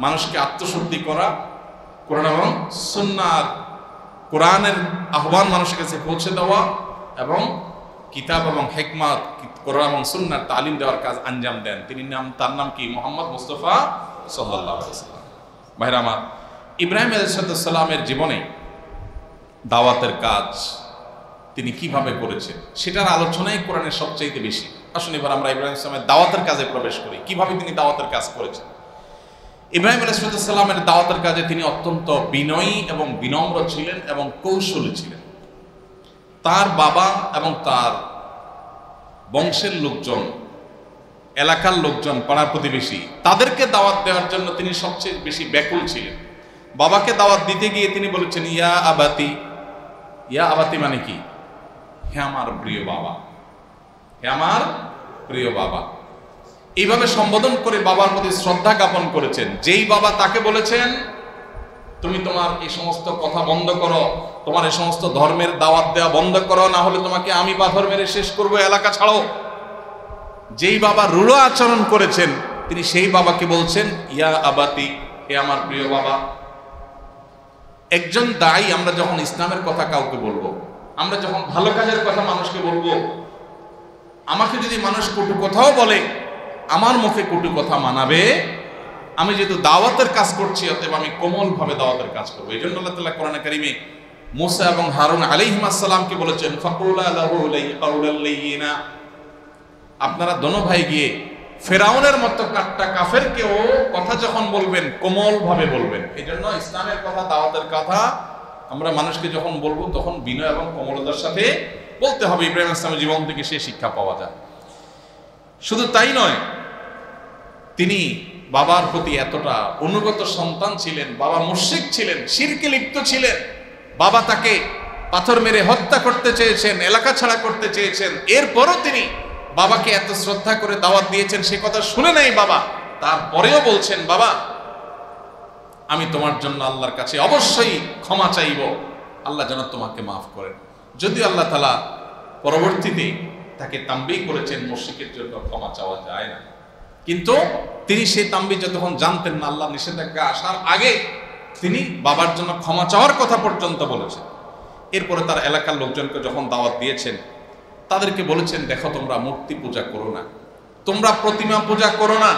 মানুষকে আত্মশুদ্ধি করা, কোরআন এবং সুন্নাহর, কোরআনের আহ্বান মানুষের কাছে পৌঁছে দেওয়া এবং কিতাব এবং হিকমত, কোরআন এবং সুন্নাহর তালিম দেওয়ার কাজ আঞ্জাম দেন। তার নাম কি? মুহাম্মদ মুস্তাফা সাল্লাল্লাহু আলাইহি ওয়াসাল্লাম। ভাইরা আমার, ইব্রাহিম আলাইহিস সালামের জীবনে দাওয়াতের কাজ তিনি কিভাবে করেছেন সেটার আলোচনাই কোরআনের সবচাইতে বেশি। আসুন এবার আমরা ইব্রাহিম আলাইহিস সালামের দাওয়াতের কাজে প্রবেশ করি। কিভাবে তিনি দাওয়াতের কাজ করেছেন? ইব্রাহিম আলাইহিস সালামের দাওয়াতের কাজে তিনি অত্যন্ত বিনয়ী এবং বিনম্র ছিলেন এবং কৌশলী ছিলেন। তার বাবা এবং তার বংশের লোকজন, এলাকার লোকজন, পাড়া প্রতিবেশী, তাদেরকে দাওয়াত দেওয়ার জন্য তিনি সবচেয়ে বেশি ব্যাকুল ছিলেন। বাবাকে দাওয়াত দিতে গিয়ে তিনি বলেছেন ইয়া আবাতি। ইয়া আবাতি মানে কি? হে আমার প্রিয় বাবা, হে আমার প্রিয় বাবা। এইভাবে সম্বোধন করে বাবার প্রতি শ্রদ্ধা জ্ঞাপন করেছেন। যেই বাবা তাকে বলেছেন তুমি তোমার এই সমস্ত কথা বন্ধ করো, তোমার এই সমস্ত ধর্মের দাওয়াত দেওয়া বন্ধ করো, না হলে তোমাকে আমি পাথর মেরে শেষ করবো, এলাকা ছাড়ো। যেই বাবা রূঢ় আচরণ করেছেন তিনি সেই বাবাকে বলছেন ইয়া আবাতি, হে আমার প্রিয় বাবা। একজন দায়ী, আমরা যখন ইসলামের কথা কাউকে বলবো, আমরা যখন ভালো কাজের কথা মানুষকে বলবো, আমাকে যদি মানুষ কটু কথাও বলে আমার মুখে কটু কথা মানাবে। আমি যেহেতু দাওয়াতের কাজ করছি অতএব আমি কোমল ভাবে দাওয়াতের কাজ করবো। এই জন্য আল্লাহ তাআলা কোরআনে কারিমে মুসা এবং হারুন আলাইহিস সালামকে বলেছেন ফাকুলা লাহু কাওলাল লাইয়িনা। আপনারা দোনো ভাই গিয়ে ফেরাউনের মতো কাট্টা কাফেরকেও কথা যখন বলবেন কোমল ভাবে বলবেন। এই জন্য ইসলামের কথা, দাওয়াতের কথা আমরা মানুষকে যখন বলবো তখন বিনয় এবং কোমলতার সাথে বলতে হবে। ইব্রাহিম আলাইহিস সালামের জীবন থেকে সে শিক্ষা পাওয়া যায়। শুধু তাই নয়, তিনি বাবার প্রতি এতটা অনুগত সন্তান ছিলেন। বাবা মুশরিক ছিলেন, শিরকে লিপ্ত ছিলেন। বাবা তাকে পাথর মেরে হত্যা করতে চেয়েছেন, এলাকা ছাড়া করতে চেয়েছেন। এরপরও তিনি বাবাকে এত শ্রদ্ধা করে দাওয়াত দিয়েছেন, সে কথা শুনে নাই বাবা। তারপরেও বলছেন বাবা আমি তোমার জন্য আল্লাহর কাছে অবশ্যই ক্ষমা চাইব, আল্লাহ যেন তোমাকে মাফ করেন। যদিও আল্লাহ তাআলা পরবর্তীতে তাকে তাম্বিহ করেছেন মুশরিকের জন্য ক্ষমা চাওয়া যায় না। কিন্তু তিনি সেই তাম্বিজ যতক্ষণ জানতেন না, আল্লাহ নিষেধাজ্ঞা আসার আগে তিনি বাবার জন্য ক্ষমা চাওয়ার কথা পর্যন্ত বলেছেন। এরপরে তার এলাকার লোকজনকে যখন দাওয়াত দিয়েছেন, তাদেরকে বলেছেন, দেখো তোমরা মূর্তি পূজা করো না, তোমরা প্রতিমা পূজা করো না,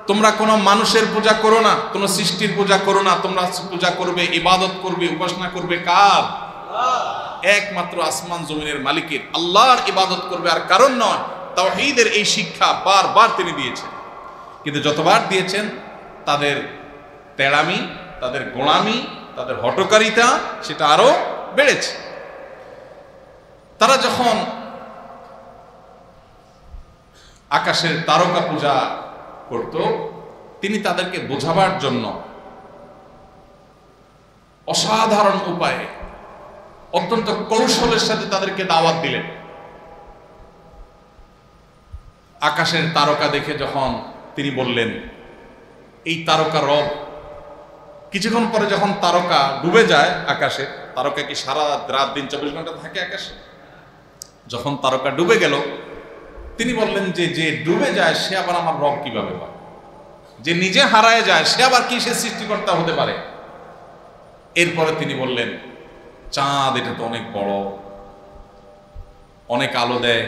তোমরা কোনো মানুষের পূজা করো না, কোনো সৃষ্টির পূজা করো না, তোমরা পূজা করবে, ইবাদত করবে, উপাসনা করবে কার? একমাত্র আসমান জমিনের মালিকের আল্লাহর ইবাদত করবে, আর কারণ নয়। তাওহীদের এই শিক্ষা বারবার তিনি দিয়েছেন, কিন্তু যতবার দিয়েছেন তাদের তেড়ামি, তাদের গোঁড়ামি, তাদের হঠকারিতা সেটা আরো বেড়েছে। তারা যখন আকাশের তারকা পূজা করত, তিনি তাদেরকে বোঝাবার জন্য অসাধারণ উপায়ে অত্যন্ত কৌশলের সাথে তাদেরকে দাওয়াত দিলেন। আকাশের তারকা দেখে যখন তিনি বললেন, এই তারকা রব। কিছুক্ষণ পরে যখন তারকা ডুবে যায় আকাশে, তারকা কি সারা রাত দিন 24 ঘন্টা থাকে আকাশে? যখন তারকা ডুবে গেল, তিনি বললেন যে যে ডুবে যায় সে আবার আমার রব কিভাবে হয়? যে নিজে হারায় যায় সে আবার কি সে সৃষ্টিকর্তা হতে পারে? এরপরে তিনি বললেন, চাঁদ এটা তো অনেক বড়, অনেক আলো দেয়,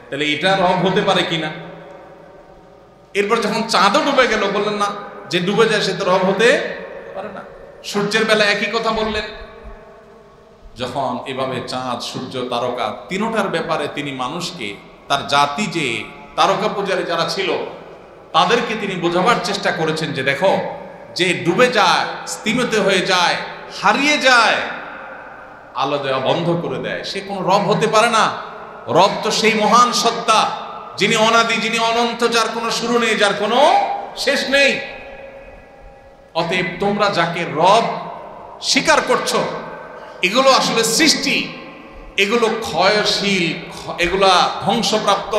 তাহলে এটা রব হতে পারে কিনা? এরপর যখন চাঁদও ডুবে গেল, বললেন না, যে ডুবে যায় সে তো রব হতে পারে না। সূর্যের বেলা একই কথা বললেন। যখন এভাবে চাঁদ, সূর্য, তারকা তিনটার ব্যাপারে তিনি মানুষকে, তার জাতি যে তারকা পূজারী যারা ছিল তাদেরকে তিনি বোঝাবার চেষ্টা করেছেন যে দেখো, যে ডুবে যায়, স্তিমিত হয়ে যায়, হারিয়ে যায়, আলো দেওয়া বন্ধ করে দেয়, সে কোনো রব হতে পারে না। রব তো সেই মহান সত্তা যিনি অনাদি, যিনি অনন্ত, যার কোনো শুরু নেই, যার কোনো শেষ নেই। অতএব তোমরা যাকে রব স্বীকার করছো, এগুলো আসলে সৃষ্টি, এগুলো ক্ষয়শীল, এগুলা ধ্বংসপ্রাপ্ত,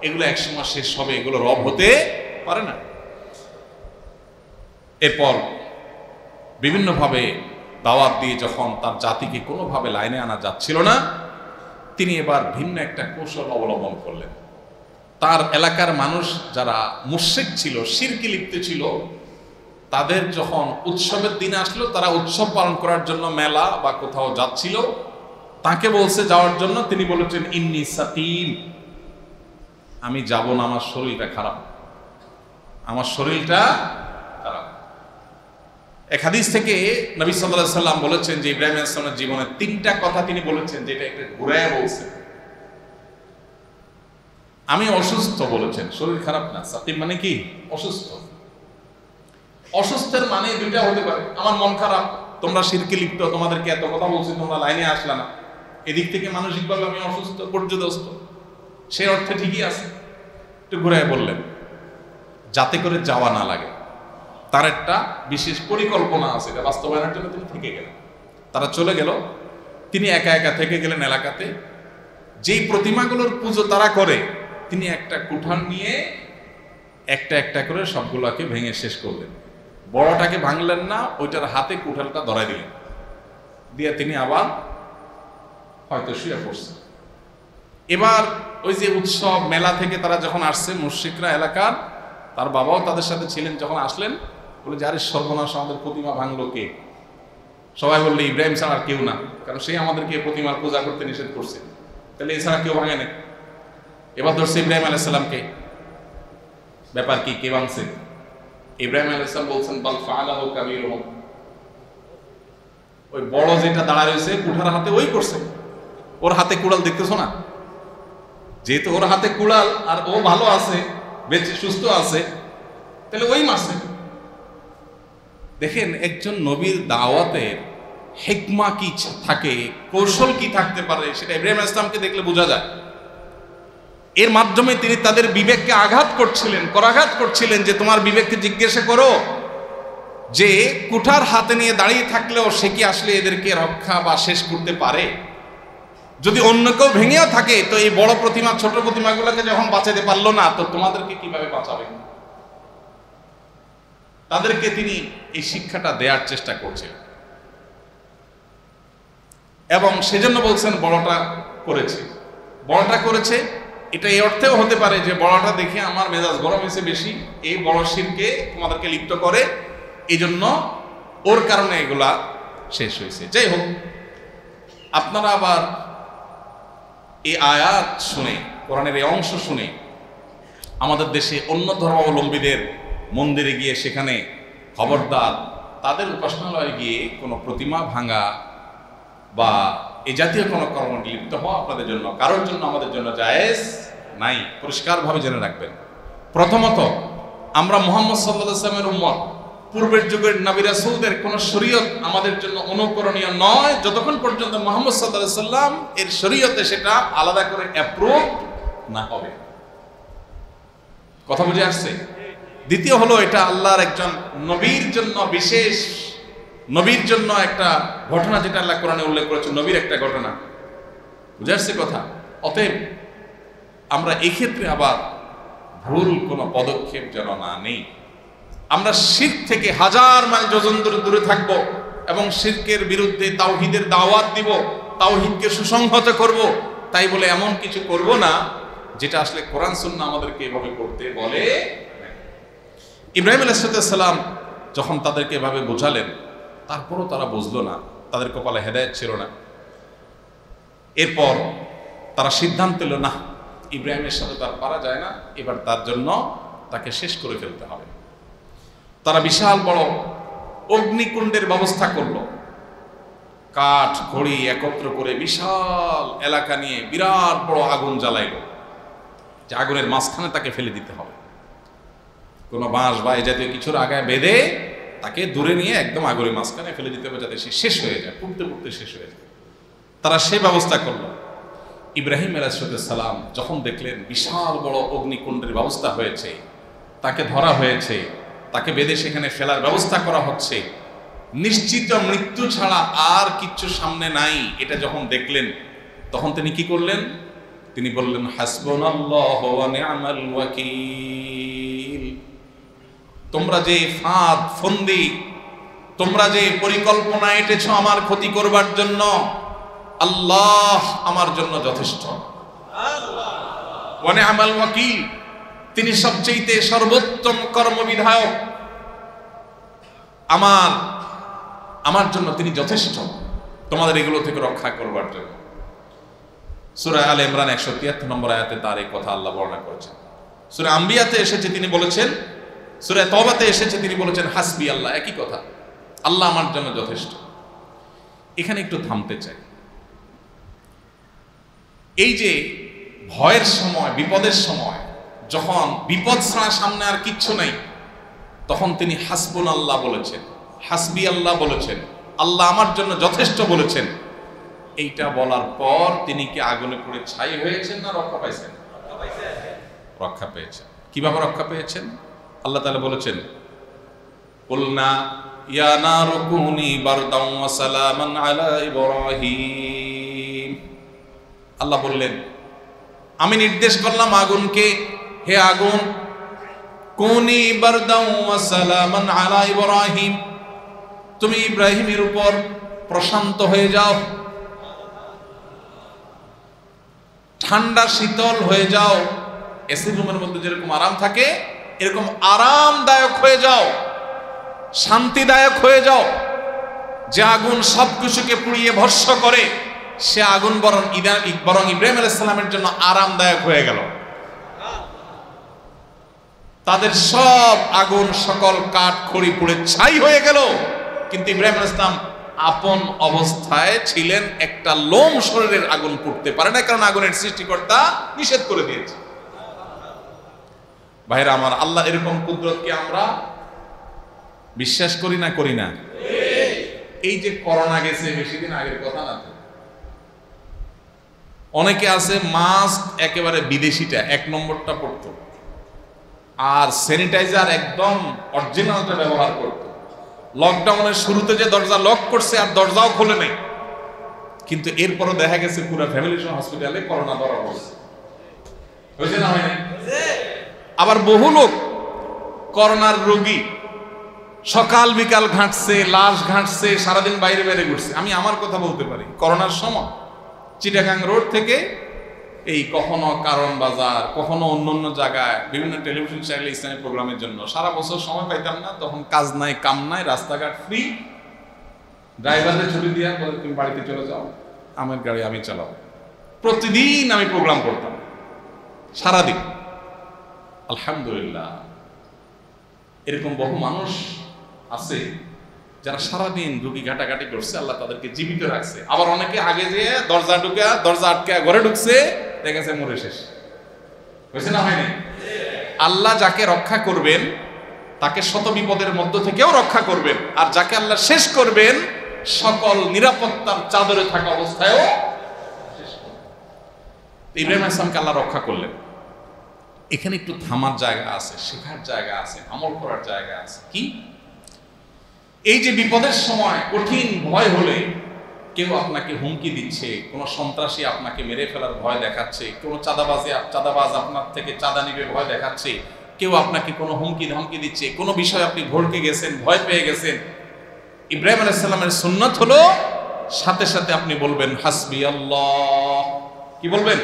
এগুলো একসময় শেষ হবে, এগুলো রব হতে পারে না। এরপর বিভিন্নভাবে দাওয়াত দিয়ে যখন তার জাতিকে কোনোভাবে লাইনে আনা যাচ্ছিল না, তিনি এবার ভিন্ন একটা কৌশল অবলম্বন করলেন। তার এলাকার মানুষ যারা মুশরিক ছিল, শিরকে লিপ্ত ছিল, তাদের যখন উৎসবের দিন আসলো, তারা উৎসব পালন করার জন্য মেলা বা কোথাও যাচ্ছিল, তাকে বলছে যাওয়ার জন্য। তিনি বলেছেন, ইন্নী সাকিম, আমি যাব না, আমার শরীরটা খারাপ, আমার শরীরটা খারাপ। এক হাদিস থেকে নবী সাল্লাল্লাহু আলাইহি সাল্লাম বলেছেন যে ইব্রাহিম আলাইহিস সালামের জীবনে 3টা কথা তিনি বলেছেন, যেটা একটা ঘুরায় বলছেন। আমি অসুস্থ বলেছেন, শরীর খারাপ না। সাকিম মানে কি? অসুস্থ। অসুস্থের মানে দুইটা হতে পারে, আমার মন খারাপ, তোমরা শিরকে লিপ্ত, তোমাদেরকে এত কথা বলছি, তোমরা লাইনে আসলে না, এদিক থেকে মানসিকভাবে আমি অসুস্থ, পর্যদস্ত, সে অর্থে ঠিকই আছে। একটু ঘুরায় বললেন যাতে করে যাওয়া না লাগে, তার একটা বিশেষ পরিকল্পনা আছে, এটা বাস্তবায়নের জন্য তিনি থেকে গেলেন। তারা চলে গেল, তিনি একা একা থেকে গেলেন এলাকাতে। যেই প্রতিমাগুলোর পুজো তারা করে, তিনি একটা কুঠার নিয়ে একটা একটা করে সবগুলোকে ভেঙে শেষ করলেন। বড়টাকে ভাঙলেন না, ওইটার হাতে কুঠারটা ধরাই দিলেন, দিয়ে তিনি আবার হয়তো শুয়ে পড়ছেন। এবার ওই যে উৎসব মেলা থেকে তারা যখন আসছে, মুশরিকরা এলাকার, তার বাবাও তাদের সাথে ছিলেন, যখন আসলেন বলে যে আরে সর্বনাশ, আমাদের প্রতিমা ভাঙলো কে? সবাই বললে ইব্রাহিম ছাড়া আর কেউ না, কারণ সেই আমাদেরকে প্রতিমার পূজা করতে নিষেধ করছে, তাহলে এছাড়া কেউ ভাঙে না। এবার ধরছে ইব্রাহিম আলাইহিস সালামকে, ব্যাপার কি, কে ভাঙছে? ইব্রাহিম আলাইহিস সালাম বলছেন, বাল ফাআলাহু কাবীরুহুম, ওই বড় যেটা দাঁড়া রয়েছে কুঠার হাতে ওই করছে। ওর হাতে কুড়াল দেখতেছো না? যেহেতু ওর হাতে কুড়াল আর ও ভালো আছে, বেঁচে সুস্থ আছে, তাহলে ওই মারছে। দেখেন একজন নবীর দাওয়াতের হিকমা কি থাকে, কৌশল কি থাকতে পারে, সেটা ইব্রাহিম আলাইহিস সালামকে দেখলে বোঝা যায়। এর মাধ্যমে তিনি তাদের বিবেককে আঘাত করছিলেন, করাঘাত করছিলেন, যে তোমার বিবেককে জিজ্ঞাসা করো যে কুঠার হাতে নিয়ে দাঁড়িয়ে থাকলেও সে কি আসলে এদেরকে রক্ষা বা শেষ করতে পারে? যদি অন্য কেউ ভেঙেও থাকে, তো এই বড় প্রতিমা ছোট প্রতিমাগুলোকে যখন বাঁচাতে পারলো না, তো তোমাদেরকে কিভাবে বাঁচাবে? তাদেরকে তিনি এই শিক্ষাটা দেওয়ার চেষ্টা করছেন, এবং সেজন্য বলছেন বড়টা করেছে। বড়টা করেছে এটা এই অর্থেও হতে পারে যে বড়টা দেখে আমার মেজাজ গরম হয়েছে বেশি, এই বড় শিরকে তোমাদেরকে লিপ্ত করে, এই জন্য ওর কারণে এগুলা শেষ হয়েছে। যাই হোক, আপনারা আবার এই আয়াত শুনে, কোরআনের এই অংশ শুনে আমাদের দেশে অন্য ধর্মাবলম্বীদের মন্দিরে গিয়ে সেখানে খবরদার তাদের উপাসনালয়ে গিয়ে কোনো প্রতিমা ভাঙা বা এই জাতীয় কোনো কর্ম লিপ্ত হওয়া আপনাদের জন্য, কারোর জন্য, আমাদের জন্য জায়েজ নাই। পরিষ্কারভাবে জেনে রাখবেন। প্রথমত, আমরা মুহাম্মদ সাল্লাল্লাহু আলাইহি ওয়াসাল্লামের উম্মত। পূর্বের যুগের নবী রাসূলদের কোন শরীয়ত আমাদের জন্য অনুকরণীয় নয় যতক্ষণ পর্যন্ত মুহাম্মদ সাল্লাল্লাহু আলাইহি ওয়াসাল্লাম এর শরীয়তে সেটা আলাদা করে অ্যাপ্রুভ না হবে। কথা বুঝে আসছে? দ্বিতীয় হলো, এটা আল্লাহর একজন নবীর জন্য বিশেষ, নবীর জন্য একটা ঘটনা, যেটা আল্লাহ কোরআনে উল্লেখ করেছে, নবীর একটা ঘটনা। বুঝে আসছে কথা? অতএব আমরা এই ক্ষেত্রে আবার ভুল কোনো পদক্ষেপ যেন না নেই। আমরা শিরক থেকে হাজার মাইল যোজন দূরে থাকব এবং শিরকের বিরুদ্ধে তাওহীদের দাওয়াত দিব, তাওহীদকে সুসংহত করব, তাই বলে এমন কিছু করব না যেটা আসলে কোরআন সুন্নাহ আমাদেরকে এভাবে করতে বলে। ইব্রাহিম আলাইহিস সালাম যখন তাদেরকে এভাবে বোঝালেন, তারপরও তারা বুঝলো না, তাদের কপালে হেদায়েত ছিল না। এরপর তারা সিদ্ধান্ত নিল, না, ইব্রাহিমের সাথে তার পারা যায় না, এবার তার জন্য তাকে শেষ করে ফেলতে হবে। তারা বিশাল বড় অগ্নিকুণ্ডের ব্যবস্থা করলো, কাঠ খড়ি একত্র করে বিশাল এলাকা নিয়ে বিরাট বড় আগুন জ্বালাইল, যে আগুনের মাঝখানে তাকে ফেলে দিতে হবে। কোনো বাঁশ বা এই জাতীয় কিছুর আগায় বেঁধে তাকে দূরে নিয়ে একদম আগুনের মাঝখানে ফেলে দিতে হবে, যাতে সে শেষ হয়ে যায়, পুড়তে পুড়তে শেষ হয়ে যায়। তারা সে ব্যবস্থা করলো। ইব্রাহিম আলাইহিস সালাম যখন দেখলেন বিশাল বড় অগ্নিকুণ্ডের ব্যবস্থা হয়েছে, তাকে ধরা হয়েছে, তাকে বেঁধে সেখানে ফেলার ব্যবস্থা করা হচ্ছে, নিশ্চিত মৃত্যু ছাড়া আর কিচ্ছু সামনে নাই, এটা যখন দেখলেন, তখন তিনি কি করলেন? তিনি বললেন, হাসবুনাল্লাহু ওয়া নি'মাল ওয়াকিল। তোমরা যে ফাঁদ ফন্দি, তোমরা যে পরিকল্পনা এঁটেছ আমার ক্ষতি করবার জন্য, আল্লাহ আমার জন্য যথেষ্ট। ওয়া নি'মাল ওয়াকিল, তিনি সবচেয়ে সর্বোত্তম কর্মবিধায়ক, আমার জন্য তিনি যথেষ্ট তোমাদের এগুলো থেকে রক্ষা করবার জন্য। সূরা আলে ইমরান 173 নম্বর আয়াতে তার এই কথা আল্লাহ বর্ণনা করেছেন। সূরা আম্বিয়াতে এসেছে তিনি বলেছেন, সূরা তওবাতে এসেছে তিনি বলেছেন হাসবি আল্লাহ, একই কথা, আল্লাহ আমার জন্য যথেষ্ট। এখানে একটু থামতে চাই। এই যে ভয়ের সময়, বিপদের সময়, যখন বিপদ ছাড়া সামনে আর কিচ্ছু নেই, তখন তিনি হাসবুন আল্লাহ বলেছেন, হাসবি আল্লাহ বলেছেন, আল্লাহ আমার জন্য যথেষ্ট বলেছেন। এইটা বলার পর তিনি কি আগুনে পড়ে ছাই হয়েছেন না রক্ষা পাইছেন? রক্ষা পেয়েছেন। কিভাবে রক্ষা পেয়েছেন? আল্লাহ তাআলা বলেছেন, কুলনা ইয়া নারু কুনি বারদাও ওয়া সালামান আলা ইব্রাহিম। আল্লাহ বললেন, আমি নির্দেশ করলাম আগুনকে, হে আগুন, কুনি বারদাও ওয়া সালামান আলা ইব্রাহিম, তুমি ইব্রাহিমের উপর প্রশান্ত হয়ে যাও, ঠান্ডা শীতল হয়ে যাও। এসি রুমের মধ্যে যেরকম আরাম থাকে, এরকম আরামদায়ক হয়ে যাও, শান্তিদায়ক হয়ে যাও। যে আগুন সবকিছুকে পুড়িয়ে ভস্ম করে, সে আগুন বরং ইব্রাহিম আলাইহিস সালামের জন্য আরামদায়ক হয়ে গেল। তাদের সব আগুন, সকল কাঠ খড়ি পুড়ে ছাই হয়ে গেল, কিন্তু ইব্রাহিম আলাইহিস সালাম আপন অবস্থায় ছিলেন। একটা লোম শরীরের আগুন পুড়তে পারে না, কারণ আগুনের সৃষ্টিকর্তা নিষেধ করে দিয়েছে। ভাইরা আমার, আল্লাহ এরকম কুদরতকে আমরা বিশ্বাস করি না? করি না? এই যে করোনা গেছে, বেশি দিন আগের কথা না, অনেকে আছে মাস্ক একেবারে বিদেশিটা 1 নম্বরটা পড়তো, আর স্যানিটাইজার একদম অরিজিনালটা ব্যবহার করতো। লকডাউনের শুরুতে যে দরজা লক করছে, আর দরজাও খোলে নাই, কিন্তু এরপরও দেখা গেছে পুরো ফ্যামিলি সহ হসপিটালে করোনা ধরা পড়ছে। হয়েছে না? হয় না? আবার বহু লোক করোনার রোগী, সকাল বিকাল ঘাঁটছে, লাশ ঘাঁটছে, সারাদিন বাইরে বাইরে ঘুরছে। আমি আমার কথা বলতে পারি, করোনার সময় চিটাগাং রোড থেকে এই কখনো কারণ বাজার, কখনো অন্য অন্য জায়গায় বিভিন্ন টেলিভিশন চ্যানেলে ইসলামী প্রোগ্রামের জন্য সারা বছর সময় পাইতাম না। তখন কাজ নাই, কাম নাই, রাস্তাঘাট ফ্রি, ড্রাইভারদের ছুটি দিয়া বলে তুমি বাড়িতে চলে যাও, আমার গাড়ি আমি চালাবো। প্রতিদিন আমি প্রোগ্রাম করতাম সারাদিন। আলহামদুলিল্লাহ, এরকম বহু মানুষ আছে যারা সারাদিন রুগী ঘাটাঘাটি করছে, আল্লাহ তাদেরকে জীবিত রাখছে। আবার অনেকে আগে যে দরজা আটকে ঘরে ঢুকছে, দেখেছে মরে শেষ হয়েছে না, হয়নি? আল্লাহ যাকে রক্ষা করবেন তাকে শত বিপদের মধ্য থেকেও রক্ষা করবেন, আর যাকে আল্লাহ শেষ করবেন সকল নিরাপত্তার চাদরে থাকা অবস্থায়ও শেষ করবেন। ইব্রাহিম আলাইহিস সালামকে আল্লাহ রক্ষা করলেন। এখানে একটু থামার জায়গা আছে, শেখার জায়গা আছে, আমল করার জায়গা আছে। কি? এই যে বিপদের সময় কঠিন ভয় হলে কেউ আপনাকে হুমকি দিচ্ছে, কোনো সন্ত্রাসী আপনাকে মেরে ফেলার ভয় দেখাচ্ছে, কোনো চাঁদাবাজ আপনার থেকে চাঁদা নিবে ভয় দেখাচ্ছে, কেউ আপনাকে কোনো হুমকি ধমকি দিচ্ছে, কোনো বিষয়ে আপনি ভড়কে গেছেন, ভয় পেয়ে গেছেন, ইব্রাহিম আলাইহিস সালামের সুন্নাত হলো সাথে সাথে আপনি বলবেন হাসবি আল্লাহ। কি বলবেন?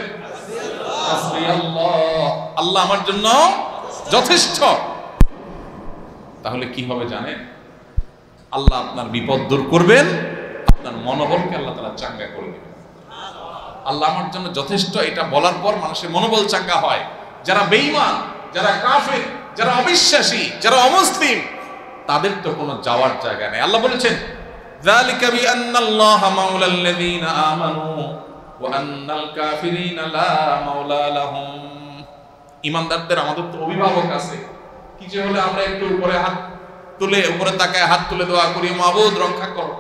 হাসবি আল্লাহ, আল্লাহ আমার জন্য যথেষ্ট। তাহলে কি হবে জানেন? আল্লাহ আপনার বিপদ দূর করবেন, আপনার মনোবলকে আল্লাহ তাআলা চাঙ্গা করে দেবেন। আল্লাহ আমার জন্য যথেষ্ট, এটা বলার পর মানুষের মনোবল চাঙ্গা হয়। যারা বেঈমান, যারা কাফের, যারা অবিশ্বাসী, যারা অমুসলিম, তাদের তো কোনো যাওয়ার জায়গা নেই। আল্লাহ বলেছেন যালিকা বিআন্নাল্লাহা মাওলাল্লাযীনা আমানু ওয়া আন্নাল কাফিরিনা লা মাওলা লাহুম। ঈমানদারদের আমাদের তো অভিভাবক আছে, কিছু হলে আমরা একটু উপরে হাত তুলে, উপরে তাকায় হাত তুলে দোয়া করি, মাবুদ রক্ষা করো।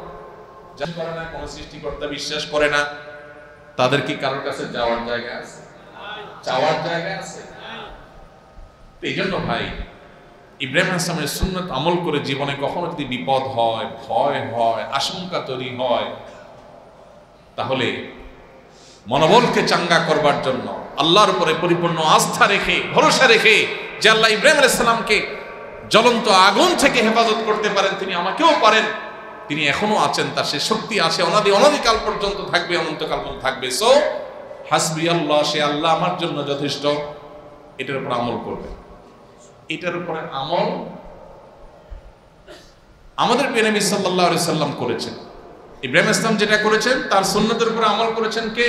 যারা করে না, কোন সৃষ্টিকর্তা বিশ্বাস করে না, তাদের কি কারোর কাছে যাওয়ার জায়গা আছে? যাওয়ার জায়গা আছে? এই জন্য ভাই, ইব্রাহিম আলাইহিস সালামের সুন্নাত আমল করে জীবনে কখনো যদি বিপদ হয়, ভয় হয়, আশঙ্কা তৈরি হয়, তাহলে মনোবলকে চাঙ্গা করবার জন্য আল্লাহর উপরে পরিপূর্ণ আস্থা রেখে, ভরসা রেখে, যে আল্লাহ ইব্রাহিম আলাইহিস সালামকে জ্বলন্ত আগুন থেকে হেফাজত করতে পারেন, তিনি আমাকেও পারেন, তিনি এখনো আছেন, তার সে শক্তি আছে, অনাদিকাল পর্যন্ত থাকবে, অনন্তকাল পর্যন্ত থাকবে। সো হাসবি আল্লাহ, সে আল্লাহ আমার জন্য যথেষ্ট, এটার উপর আমল করবে। এটার উপরে আমল আমাদের প্রিয় নবী সাল্লাল্লাহু আলাইহি সাল্লাম করেছেন। ইব্রাহিম ইসলাম যেটা করেছেন তার সুন্নতের উপরে আমল করেছেন কে?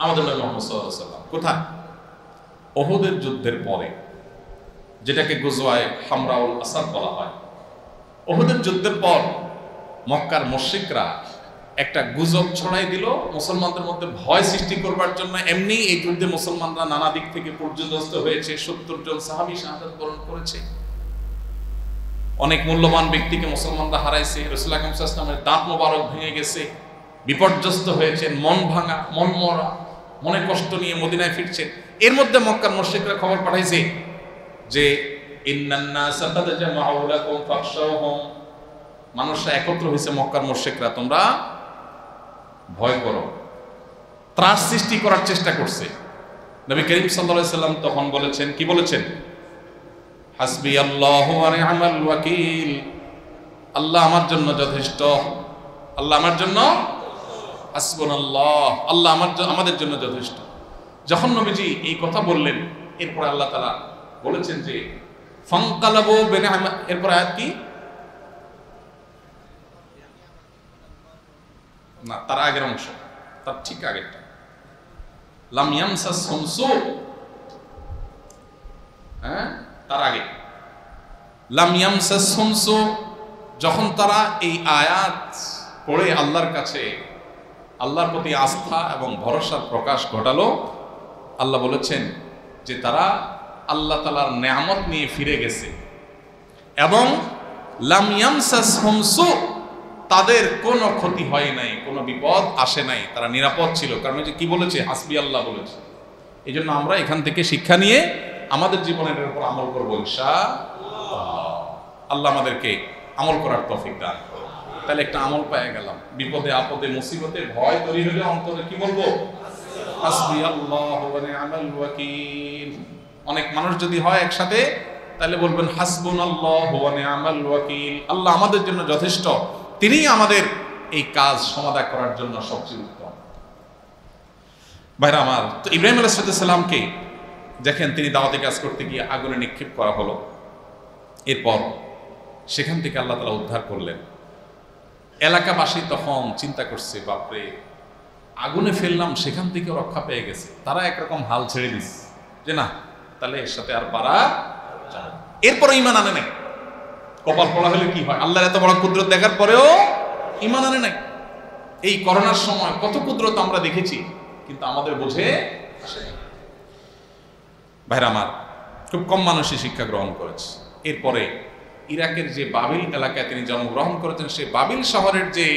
আমাদের নবী মুহাম্মদ সাল্লাল্লাহু আলাইহি সাল্লাম। কোথায়? উহুদের যুদ্ধের পরে, যেটাকে গুজওয়ায়ে হামরাউল আসাদ বলা হয়। উহুদের যুদ্ধের পর মক্কার মুশরিকরা একটা গুজব ছড়াই দিল মুসলমানদের মধ্যে ভয় সৃষ্টি করবার জন্য। এমনি এই যুদ্ধে মুসলমানরা নানা দিক থেকে পর্যদস্ত হয়েছে, 70 জন সাহাবী শাহাদাত বরণ করেছে, অনেক মূল্যবান ব্যক্তিকে মুসলমানরা হারাইছে, রাসূলুল্লাহ সাল্লাল্লাহু আলাইহি ওয়াসাল্লামের দাঁত মোবারক ভেঙে গেছে, বিপর্যস্ত হয়েছেন, মন ভাঙা, মন মরা, মনে কষ্ট নিয়ে মদিনায় ফিরছেন। এর মধ্যে মক্কার মুশরিকরা খবর পাঠাইছে যে ইন্নান নাসা কাদ জামাউ লাকুম ফাখশাউহুম, মানুষরা একত্র হয়েছে মক্কার মুশরিকরা, তোমরা ভয় করো, ত্রাস সৃষ্টি করার চেষ্টা করছে। নবী করিম সাল্লাল্লাহু আলাইহি সাল্লাম তখন বলেছেন, কি বলেছেন? হাসবি আল্লাহু ওয়া নি'মাল ওয়াকিল, আল্লাহ আমার জন্য যথেষ্ট, আল্লাহ আমার জন্য হাসবুনাল্লাহ, আল্লাহ আমাদের জন্য যথেষ্ট। যখন নবীজি এই কথা বললেন, এরপর আল্লাহ তাআলা বলেছেন যে ফানকালাবু বিনি'মা, এরপর আয়াত কি? না, তার আগের অংশ, তার ঠিক আগেরটা, লাম ইয়ামসাসহুম সু, হ্যাঁ, তার আগে লাম ইয়ামসাসহুম সু, যখন তারা এই আয়াত পড়ে আল্লাহর কাছে, আল্লাহর প্রতি আস্থা এবং ভরসার প্রকাশ ঘটালো, আল্লাহ বলেছেন যে তারা আল্লাহ তাআলার নেয়ামত নিয়ে ফিরে গেছে, এবং লাম ইয়ামসাসহুম সু, তাদের কোনো ক্ষতি হয় নাই, কোনো বিপদ আসে নাই, তারা নিরাপদ ছিল। কারণ যে কি বলেছে? হাসবি আল্লাহ বলেছে। এই জন্য আমরা এখান থেকে শিক্ষা নিয়ে আমাদের জীবনের উপর আমল করবো ইনশাআল্লাহ। আল্লাহ আমাদেরকে আমল করার তৌফিক দান করুন। তাহলে একটা আমল পেয়ে গেলাম। বিপদে আপদে মুসিবতে ভয় তৈরি হলে অন্তরে কি বলবো? হাসবি আল্লাহ ওয়া নি'মাল ওয়াকিল। অনেক মানুষ যদি হয় একসাথে, তাহলে বলবেন হাসবুনাল্লাহু ওয়া নি'মাল ওয়াকিল, আল্লাহ আমাদের জন্য যথেষ্ট, তিনি আমাদের এই কাজ সমাধা করার জন্য সবচেয়ে উত্তম। ভাইরা আমার, তো ইব্রাহিম আলাইহিস সালামকে দেখেন তিনি দাওয়াতে কাজ করতে গিয়ে আগুনে নিক্ষেপ করা হলো। এরপর সেখান থেকে আল্লাহ তাআলা উদ্ধার করলেন। এলাকাবাসী তখন চিন্তা করছে, বাপরে, আগুনে ফেললাম, সেখান থেকে রক্ষা পেয়ে গেছে। তারা একরকম হাল ছেড়ে দিস যে না, তাহলে এর সাথে আর পারা যাবে না। এরপরে ঈমান আনে নাই। কপাল পড়া হলে কি হয়, আল্লাহর এত বড় কুদরত দেখার পরেও ঈমান আনে নাই। এই করোনার সময় কত কুদরত আমরা দেখেছি, কিন্তু আমাদের বোঝে আসে না। ভাইরা আমার, খুব কম মানুষই শিক্ষা গ্রহণ করেছে। এরপরে ইরাকের যে বাবিল এলাকায় তিনি জন্মগ্রহণ করেছেন, সেই বাবিল শহরের যে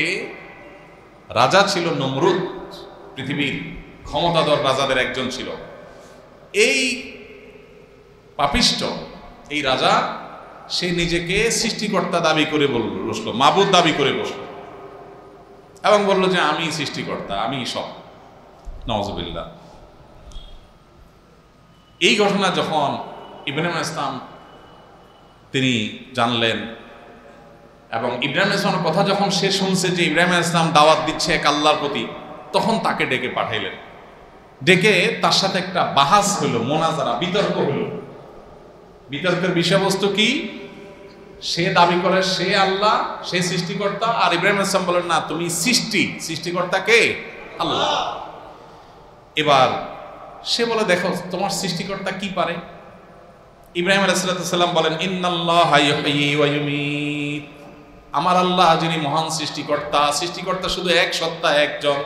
রাজা ছিল নমরুদ, পৃথিবীর ক্ষমতাধর রাজাদের একজন ছিল। এই পাপিষ্ট এই রাজা, সে নিজেকে সৃষ্টিকর্তা দাবি করে বসলো, মাবুদ দাবি করে বসলো এবং বলল যে আমি সৃষ্টিকর্তা, আমি সব। নাউজুবিল্লাহ। এই ঘটনা যখন ইব্রাহিম আলাইহিস সালাম তিনি জানলেন, এবং ইব্রাহিম আলাইহিস সালামের কথা যখন সে শুনছে যে ইব্রাহিম আলাইহিস সালাম দাওয়াত দিচ্ছে এক আল্লাহর প্রতি, তখন তাকে ডেকে পাঠাইলেন। ডেকে তার সাথে একটা বাহাস হলো, মোনাজারা, বিতর্ক হলো। বিতর্কের বিষয়বস্তু কি? সে দাবি করে সে আল্লাহ, সে সৃষ্টিকর্তা, আর ইব্রাহিম আলাইহিস সালাম বলেন না, তুমি সৃষ্টিকর্তা কে? আল্লাহ। এবার সে বলে, দেখো তোমার সৃষ্টিকর্তা কি পারে? ইব্রাহিম আলাইহিস সালাম বলেন, ইন্নাল্লাহা ইউহয়ি ওয়া ইউমীত, আমার আল্লাহ যিনি মহান সৃষ্টিকর্তা, সৃষ্টিকর্তা শুধু এক সত্তা, একজন।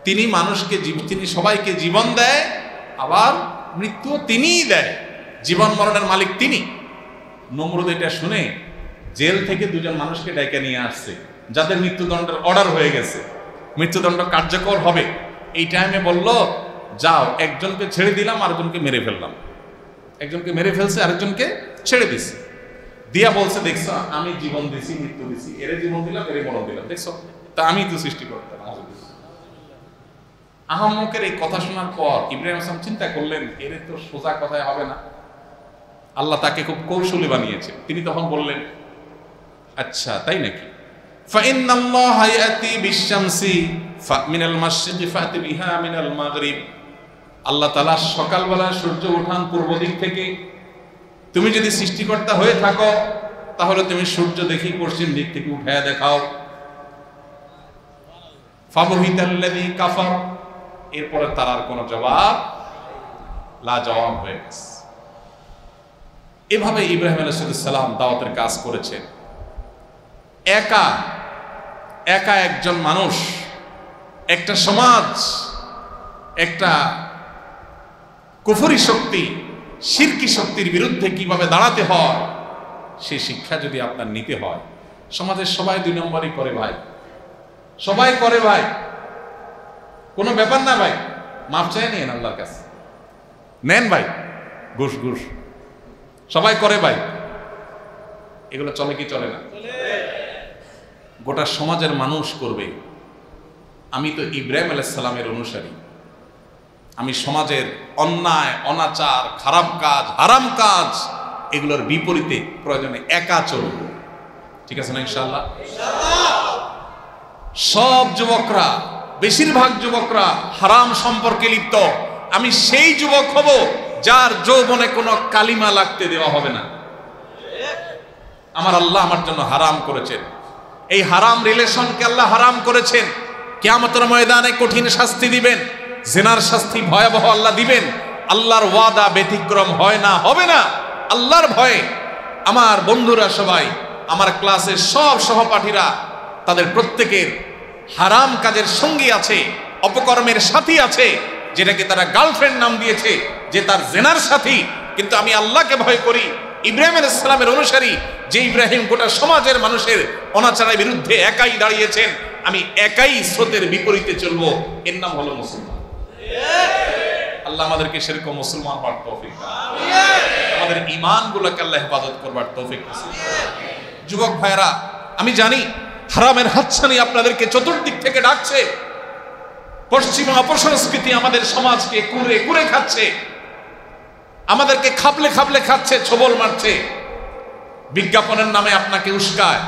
তিনি মানুষকে তিনি সবাইকে জীবন দেয়, আবার মৃত্যু তিনিই দেয়। জীবন মরণের মালিক তিনি। নমরুদ এটা শুনে জেল থেকে দুজন মানুষকে ডেকে নিয়ে আসছে, যাদের মৃত্যুদণ্ডের অর্ডার হয়ে গেছে, মৃত্যুদণ্ড কার্যকর হবে। এই টাইমে বলল, যাও, একজনকে ছেড়ে দিলাম, আরেকজনকে মেরে ফেললাম। একজনকে মেরে ফেলছে, আরেকজনকে ছেড়ে দিছে। দিয়া বলছে, দেখছো আমি জীবন দিছি, মৃত্যু দিছি, এরে জীবন দিলাম, এরে মরণ দিলাম, দেখছো, তা আমি তো সৃষ্টি করতাম। আহম্মকের এই কথা শোনার পর ইব্রাহিম আলাইহিস সালাম চিন্তা করলেন, এর তো সোজা কথায় হবে না, আল্লাহ তাকে খুব কৌশলী বানিয়েছে। তিনি তখন বললেন, আচ্ছা তাই নাকি? ফাইন্নাল্লাহা ইয়াতি বিশ-শামসি মিনাল মাশরিকি ফাতি বিহা মিনাল মাগরিব, আল্লাহ তাআলা সকালবেলা সূর্য ওঠান পূর্ব দিক থেকে। তুমি যদি সৃষ্টিকর্তা হয়ে থাকো, তাহলে তুমি সূর্য দেখি পশ্চিম দিক থেকে উঠায়া দেখাও। ফাবহিতাল্লাযী কাফার, এরপরে তার আর কোনো জবাব, লা জবাব হয়ে গেছে। এভাবে ইব্রাহিম আলাইহিস সালাম দাওয়াতের কাজ করেছেন। একা একা একজন মানুষ, একটা সমাজ, একটা কুফরি শক্তি, শিরকি শক্তির বিরুদ্ধে কিভাবে দাঁড়াতে হয়, সেই শিক্ষা যদি আপনার নিতে হয়। সমাজের সবাই দুই নম্বরই করে ভাই, সবাই করে ভাই, কোনো ব্যাপার না ভাই, মাপ চাই নিন আল্লাহর কাছে, নেন ভাই, ঘুষ ঘুষ, সবাই করে ভাই। এগুলো চলে কি চলে না? গোটা সমাজের মানুষ করবে। আমি তো ইব্রাহিম আলাইহিস সালামের অনুসারী, আমি সমাজের অন্যায়, অনাচার, খারাপ কাজ, হারাম কাজ, এগুলোর বিপরীতে প্রয়োজনে একা চলব। ঠিক আছে না ইনশাআল্লাহ? সব যুবকরা, বেশিরভাগ যুবকরা হারাম সম্পর্কে লিপ্ত। আমি সেই যুবক হব যার যৌবনে কোনো কালিমা লাগতে দেওয়া হবে না। আমার আল্লাহ আমার জন্য হারাম করেছেন, এই হারাম রিলেশনকে আল্লাহ হারাম করেছেন। কিয়ামতের ময়দানে কঠিন শাস্তি দিবেন, জিনার শাস্তি ভয়াবহ আল্লাহ দিবেন। আল্লাহর ওয়াদা ব্যতিক্রম হয় না, হবে না। আল্লাহর ভয়ে আমার বন্ধুরা সবাই, আমার ক্লাসের সব সহপাঠীরা, তাদের প্রত্যেকের হারাম কাজের সঙ্গী আছে, অপকর্মের সাথী আছে, যেটাকে তারা গার্লফ্রেন্ড নাম দিয়েছে, যে তার জেনার সাথী। কিন্তু আমি আল্লাহকে ভয় করি, ইব্রাহিম আলাইহিস সালামের অনুসারী, যে ইব্রাহিম গোটা সমাজের মানুষের অনাচারের বিরুদ্ধে একাই দাঁড়িয়েছেন। আমি একাই স্রোতের বিপরীতে চলবো, এর নাম হলো মুসলমান। আল্লাহ আমাদেরকে সেরকম মুসলমান হওয়ার তৌফিক দান, আমাদের ঈমানগুলোকে আল্লাহ হেফাজত করবার তৌফিক দান। যুবক ভাইরা, আমি জানি হারামের হাতছানি আপনাদেরকে চতুর্দিক থেকে ডাকছে। পশ্চিমা অপসংস্কৃতি আমাদের সমাজকে কুরে কুরে খাচ্ছে, আমাদেরকে খাবলে খাবলে খাচ্ছে, ছোবল মারছে। বিজ্ঞাপনের নামে আপনাকে উস্কায়,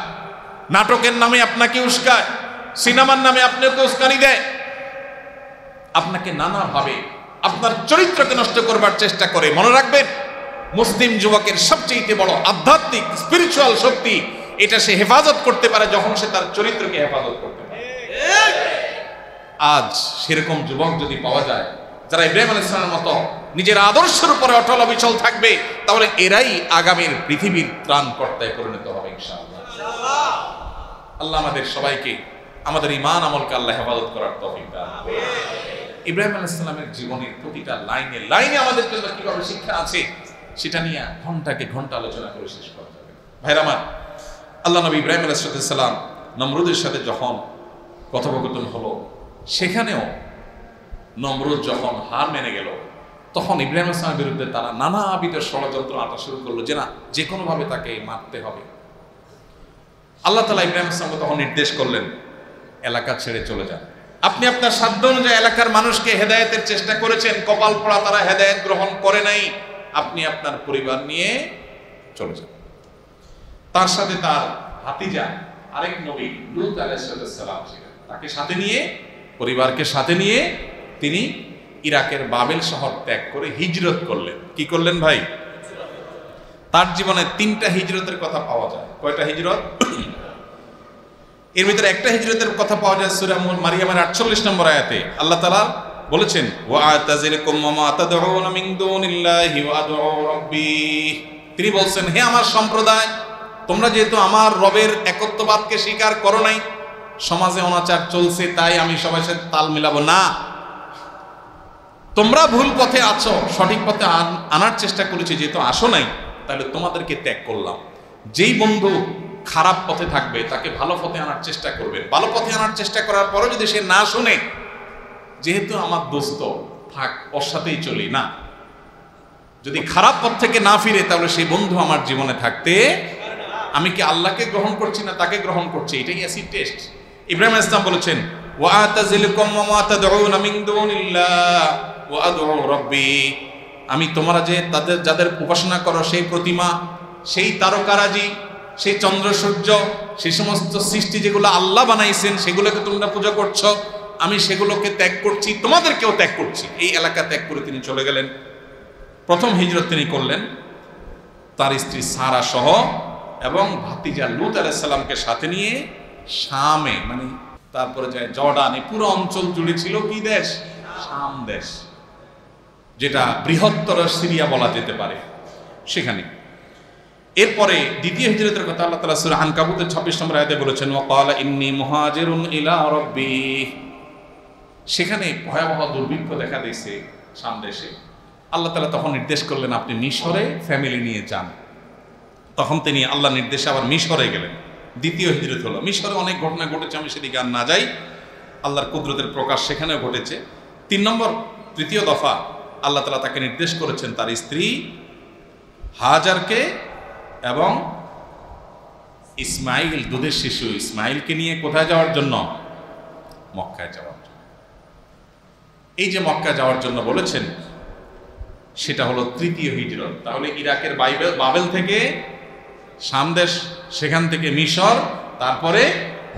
নাটকের নামে আপনাকে উস্কায়, সিনেমার নামে আপনাকে উস্কানি দেয়। আপনাকে নানাভাবে আপনার চরিত্রকে নষ্ট করবার চেষ্টা করে। মনে রাখবেন, মুসলিম যুবকের সবচেয়ে বড় আধ্যাত্মিক স্পিরিচুয়াল শক্তি, এটা সে হেফাজত করতে পারে যখন সে তার চরিত্রকে হেফাজত করতে পারে। আজ সেরকম যুবক যদি পাওয়া যায় যারা ইব্রাহিম আলাইহিস সালামের মতো নিজের আদর্শের উপরে অটল অবিচল থাকবে, তাহলে এরাই আগামীর পৃথিবীর ত্রাণকর্তায় পরিণত হবে ইনশাআল্লাহ। আল্লাহ আমাদের সবাইকে আমাদের ঈমান আমলকে আল্লাহ হেফাজত করার তৌফিক দান করুন। ইব্রাহিম আলাইহিস সালামের জীবনের প্রতিটা লাইনে লাইনে আমাদের জন্য কিভাবে শিক্ষা আছে সেটা নিয়ে ঘন্টাকে ঘন্টা আলোচনা করে শেষ করা যাবে। ভাইরা আমার, আল্লাহ নবী ইব্রাহিম আলাইহিস সালাম নমরুদের সাথে যখন কথোপকথন হলো, সেখানেও নমরুদ যখন হার মেনে গেল, তখন ইব্রাহিম আলাইহিস সালামের বিরুদ্ধে তারা নানাবিধ ষড়যন্ত্র আঁটা শুরু করলো যে না, যে কোনোভাবে তাকে মারতে হবে। আল্লাহ তাআলা ইব্রাহিম আলাইহিস সালামকে তখন নির্দেশ করলেন, এলাকা ছেড়ে চলে যান। আপনি আপনার সাধ্য অনুযায়ী এলাকার মানুষকে হেদায়েতের চেষ্টা করেছেন, কপাল পোড়া তারা হেদায়েত গ্রহণ করে নাই। আপনি আপনার পরিবার নিয়ে চলে যান। তার সাথে তার ভাতিজা আরেক নবী লূত আলাইহিস সালাম ছিলেন, তাকে সাথে নিয়ে, পরিবারকে সাথে নিয়ে তিনি ইরাকের বাবেল শহর ত্যাগ করে হিজরত করলেন। কি করলেন ভাই? তার জীবনে 3টা হিজরতের কথা পাওয়া যায়। কয়টা হিজরত? এর ভিতরে একটা হিজরতের কথা পাওয়া যায় সূরা মারিয়ামের 48 নম্বর আয়াতে। আল্লাহ তাআলা বলেছেন, ওয়া আতাজিলকুম ওয়া মা তাদউনা মিন দুনিল্লাহি ওয়া আদউ রাব্বি। তিনি বলছেন, হে আমার সম্প্রদায়, তোমরা যেহেতু আমার রবের একত্ববাদকে স্বীকার করো নাই, সমাজে অনাচার চলছে তাই আমি সবার সাথে তাল মিলাবো না। তোমরা ভুল পথে আছো, সঠিক পথে আনার চেষ্টা করেছি, যেহেতু আসো নাই তাহলে তোমাদেরকে ত্যাগ করলাম। যেই বন্ধু খারাপ পথে থাকবে তাকে ভালো পথে আনার চেষ্টা করবেন। ভালো পথে আনার চেষ্টা করার পরও যদি সে না শুনে, যেহেতু আমার দোস্ত, থাক ওর সাথেই চলি না, যদি খারাপ পথ থেকে না ফিরে তাহলে সেই বন্ধু আমার জীবনে থাকতে, আমি কি আল্লাহকে গ্রহণ করছি না তাকে গ্রহণ করছি, এটাই অ্যাসিড টেস্ট। ইব্রাহিম আলাইহিস সালাম বলেছেন, ওয়া আতাজিলকুম ওয়া মা তাদউনা মিন দুনিল্লাহ ওয়া আদউ রাব্বি। আমি তোমরা যে যাদের উপাসনা করো, সেই প্রতিমা, সেই তারকারাজি, সেই চন্দ্র সূর্য, সেই সমস্ত সৃষ্টি যেগুলো আল্লাহ বানাইছেন সেগুলোকে তোমরা পূজা করছো, আমি সেগুলোকে ত্যাগ করছি, তোমাদেরকেও ত্যাগ করছি। এই এলাকা ত্যাগ করে তিনি চলে গেলেন। প্রথম হিজরত তিনি করলেন তার স্ত্রী সারা সহ এবং ভাতিজা লূত আলাইহিস সালামকে সাথে নিয়ে শামে, মানে তারপরে যায় জর্ডান, এই পুরো অঞ্চল জুড়ে ছিল কি দেশ? শাম দেশ, যেটা বৃহত্তর সিরিয়া বলা যেতে পারে, সেখানে। এরপরে দ্বিতীয় হিজরতের কথা আল্লাহ তাআলা সূরা আনকাবুতের 26 নম্বর আয়াতে বলেছেন, ওয়া ক্বালা ইন্নী মুহাজিরুন ইলা রাব্বি। সেখানে ভয়াবহ দুর্ভিক্ষ দেখা দিয়েছে শাম দেশে। আল্লাহ তাআলা তখন নির্দেশ করলেন, আপনি মিশরে ফ্যামিলি নিয়ে যান। তখন তিনি আল্লাহ নির্দেশে আবার মিশরে গেলেন। দ্বিতীয় হিজরত হলো। মিশরে অনেক ঘটনা ঘটেছে, আমি সেদিকে আর না যাই, আল্লাহর কুদরতের প্রকাশ সেখানেও ঘটেছে। 3 নম্বর, তৃতীয় দফা আল্লাহ তাআলা তাকে নির্দেশ করেছেন তার স্ত্রী হাজারকে এবং ইসমাইল, দুধের শিশু ইসমাইলকে নিয়ে কোথায় যাওয়ার জন্য? মক্কায় যাওয়ার জন্য। এই যে মক্কা যাওয়ার জন্য বলেছেন, সেটা হলো তৃতীয় হিজরত। তাহলে ইরাকের বাবেল থেকে শাম দেশ, সেখান থেকে মিশর, তারপরে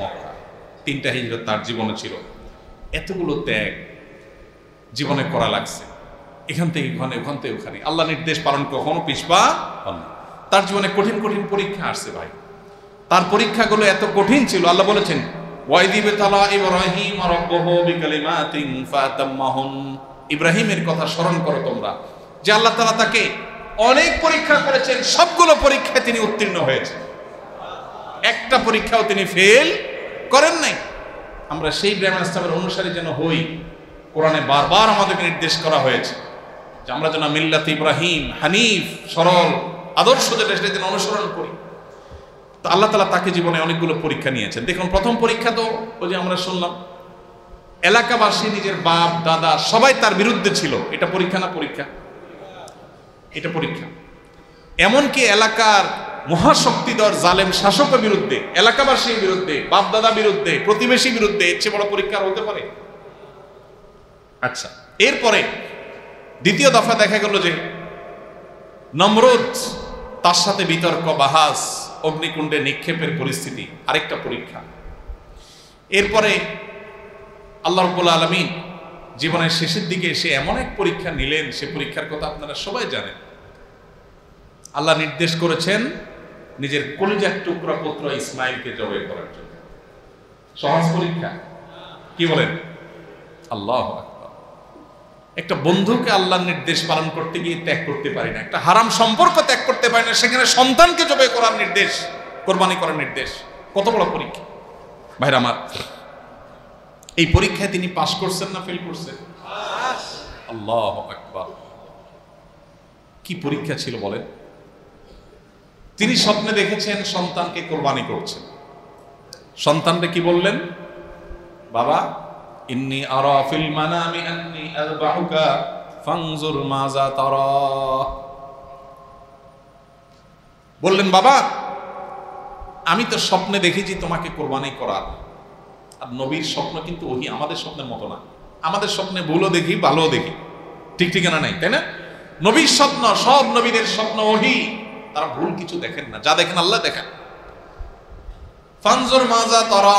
মক্কা, 3টা হিজরত তার জীবনে ছিল। এতগুলো ত্যাগ জীবনে করা লাগছে, এখান থেকে ওখানে, ওখান থেকে ওখানে। আল্লাহ নির্দেশ পালন কখনো পিছপা হন না। তার জীবনে কঠিন কঠিন পরীক্ষা আসছে ভাই। তার পরীক্ষাগুলো এত কঠিন ছিল, আল্লাহ বলেছেন, ওয়াইদিবতালা ইব্রাহিম রাব্বুহু বিকালিমাতিন ফাতাম্মাহুন। ইব্রাহিমের কথা স্মরণ করো তোমরা, যে আল্লাহ তাআলা তাকে অনেক পরীক্ষা করেছেন, সবগুলো পরীক্ষায় তিনি উত্তীর্ণ হয়েছেন, একটা পরীক্ষাও তিনি ফেল করেন নাই। আমরা সেই ইব্রাহিম আলাইহিস সালামের অনুসারী যেন হই। কোরআনে বারবার আমাদেরকে নির্দেশ করা হয়েছে যে আমরা যেন মিল্লাত ইব্রাহিম, হানিফ, সরল আদর্শ যেটা, সেটা যেন অনুসরণ করি। তো আল্লাহ তাআলা তাকে জীবনে অনেকগুলো পরীক্ষা নিয়েছেন। দেখুন, প্রথম পরীক্ষা তো ওই যে আমরা শুনলাম, এলাকাবাসী, নিজের বাপ দাদা সবাই তার বিরুদ্ধে ছিল। এটা পরীক্ষা না পরীক্ষা? এটা পরীক্ষা। এমনকি এলাকার মহাশক্তিধর জালেম শাসকের বিরুদ্ধে, এলাকাবাসীর বিরুদ্ধে, বাপ দাদা বিরুদ্ধে, প্রতিবেশী বিরুদ্ধে, এর চেয়ে বড় পরীক্ষা হতে পারে? আচ্ছা, এরপরে দ্বিতীয় দফা দেখা গেল যে নমরুদ, তার সাথে বিতর্ক, বাহাস, অগ্নিকুণ্ডে নিক্ষেপের পরিস্থিতি, আরেকটা পরীক্ষা। এরপরে আল্লাহ রাব্বুল আলামিন জীবনের শেষের দিকে এসে এমন এক পরীক্ষা নিলেন, সে পরীক্ষার কথা আপনারা সবাই জানেন। আল্লাহ নির্দেশ করেছেন নিজের কলিজার টুকরা পুত্র ইসমাইলকে জবাই করার জন্য। সহজ পরীক্ষা? কি বলেন? আল্লাহু আকবার। একটা বন্ধুকে আল্লাহর নির্দেশ পালন করতে গিয়ে ত্যাগ করতে পারি না, একটা হারাম সম্পর্ক ত্যাগ করতে পারি না, সেখানে সন্তানকে জবাই করার নির্দেশ, কোরবানি করার নির্দেশ। কত বড় পরীক্ষা ভাইরা আমার! এই পরীক্ষায় তিনি পাস করছেন না ফেল করছেন? আল্লাহু আকবার। কি পরীক্ষা ছিল বলেন? তিনি স্বপ্নে দেখেছেন সন্তানকে কোরবানি করছেন। সন্তানকে কি বললেন? বাবা, ইন্নী আরা ফিল মানামি আন্নী আযবাহুকা ফানজুর মাযা তারা। বললেন, বাবা, আমি তো স্বপ্নে দেখেছি তোমাকে কোরবানি করার। আর নবীর স্বপ্ন কিন্তু ওহী, আমাদের স্বপ্নের মতো না। আমাদের স্বপ্নে ভুলও দেখি, ভালোও দেখি, ঠিক ঠিকানা নাই, তাই না? নবীর স্বপ্ন, সব নবীদের স্বপ্ন ওহী, তারা ভুল কিছু দেখেন না, যা দেখেন আল্লাহ দেখেন। ফানজুর মাযা তারা,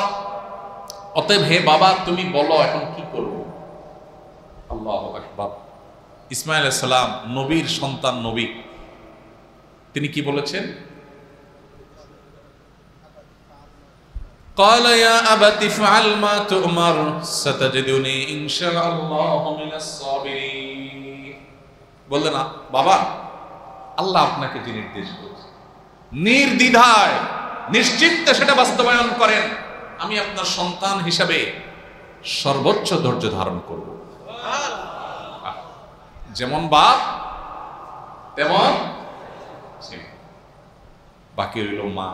অতএব হে বাবা তুমি বলো এখন কি করব। আল্লাহু আকবার। ইসমাঈল আলাইহিস সালাম নবীর সন্তান, নবী, তিনি কি বলেছেন? قال يا أبت افعل ما تؤمر ستجدني إن شاء الله من الصابرين। বললেন, বাবা, আল্লাহ আপনাকে যে নির্দেশ করেছে নির্দ্বিধায় নিশ্চিন্তে সেটা বাস্তবায়ন করেন, আমি আপনার সন্তান হিসাবে সর্বোচ্চ ধৈর্য ধারণ করব। যেমন বাপ তেমন ছেলে। বাকি রইল মা।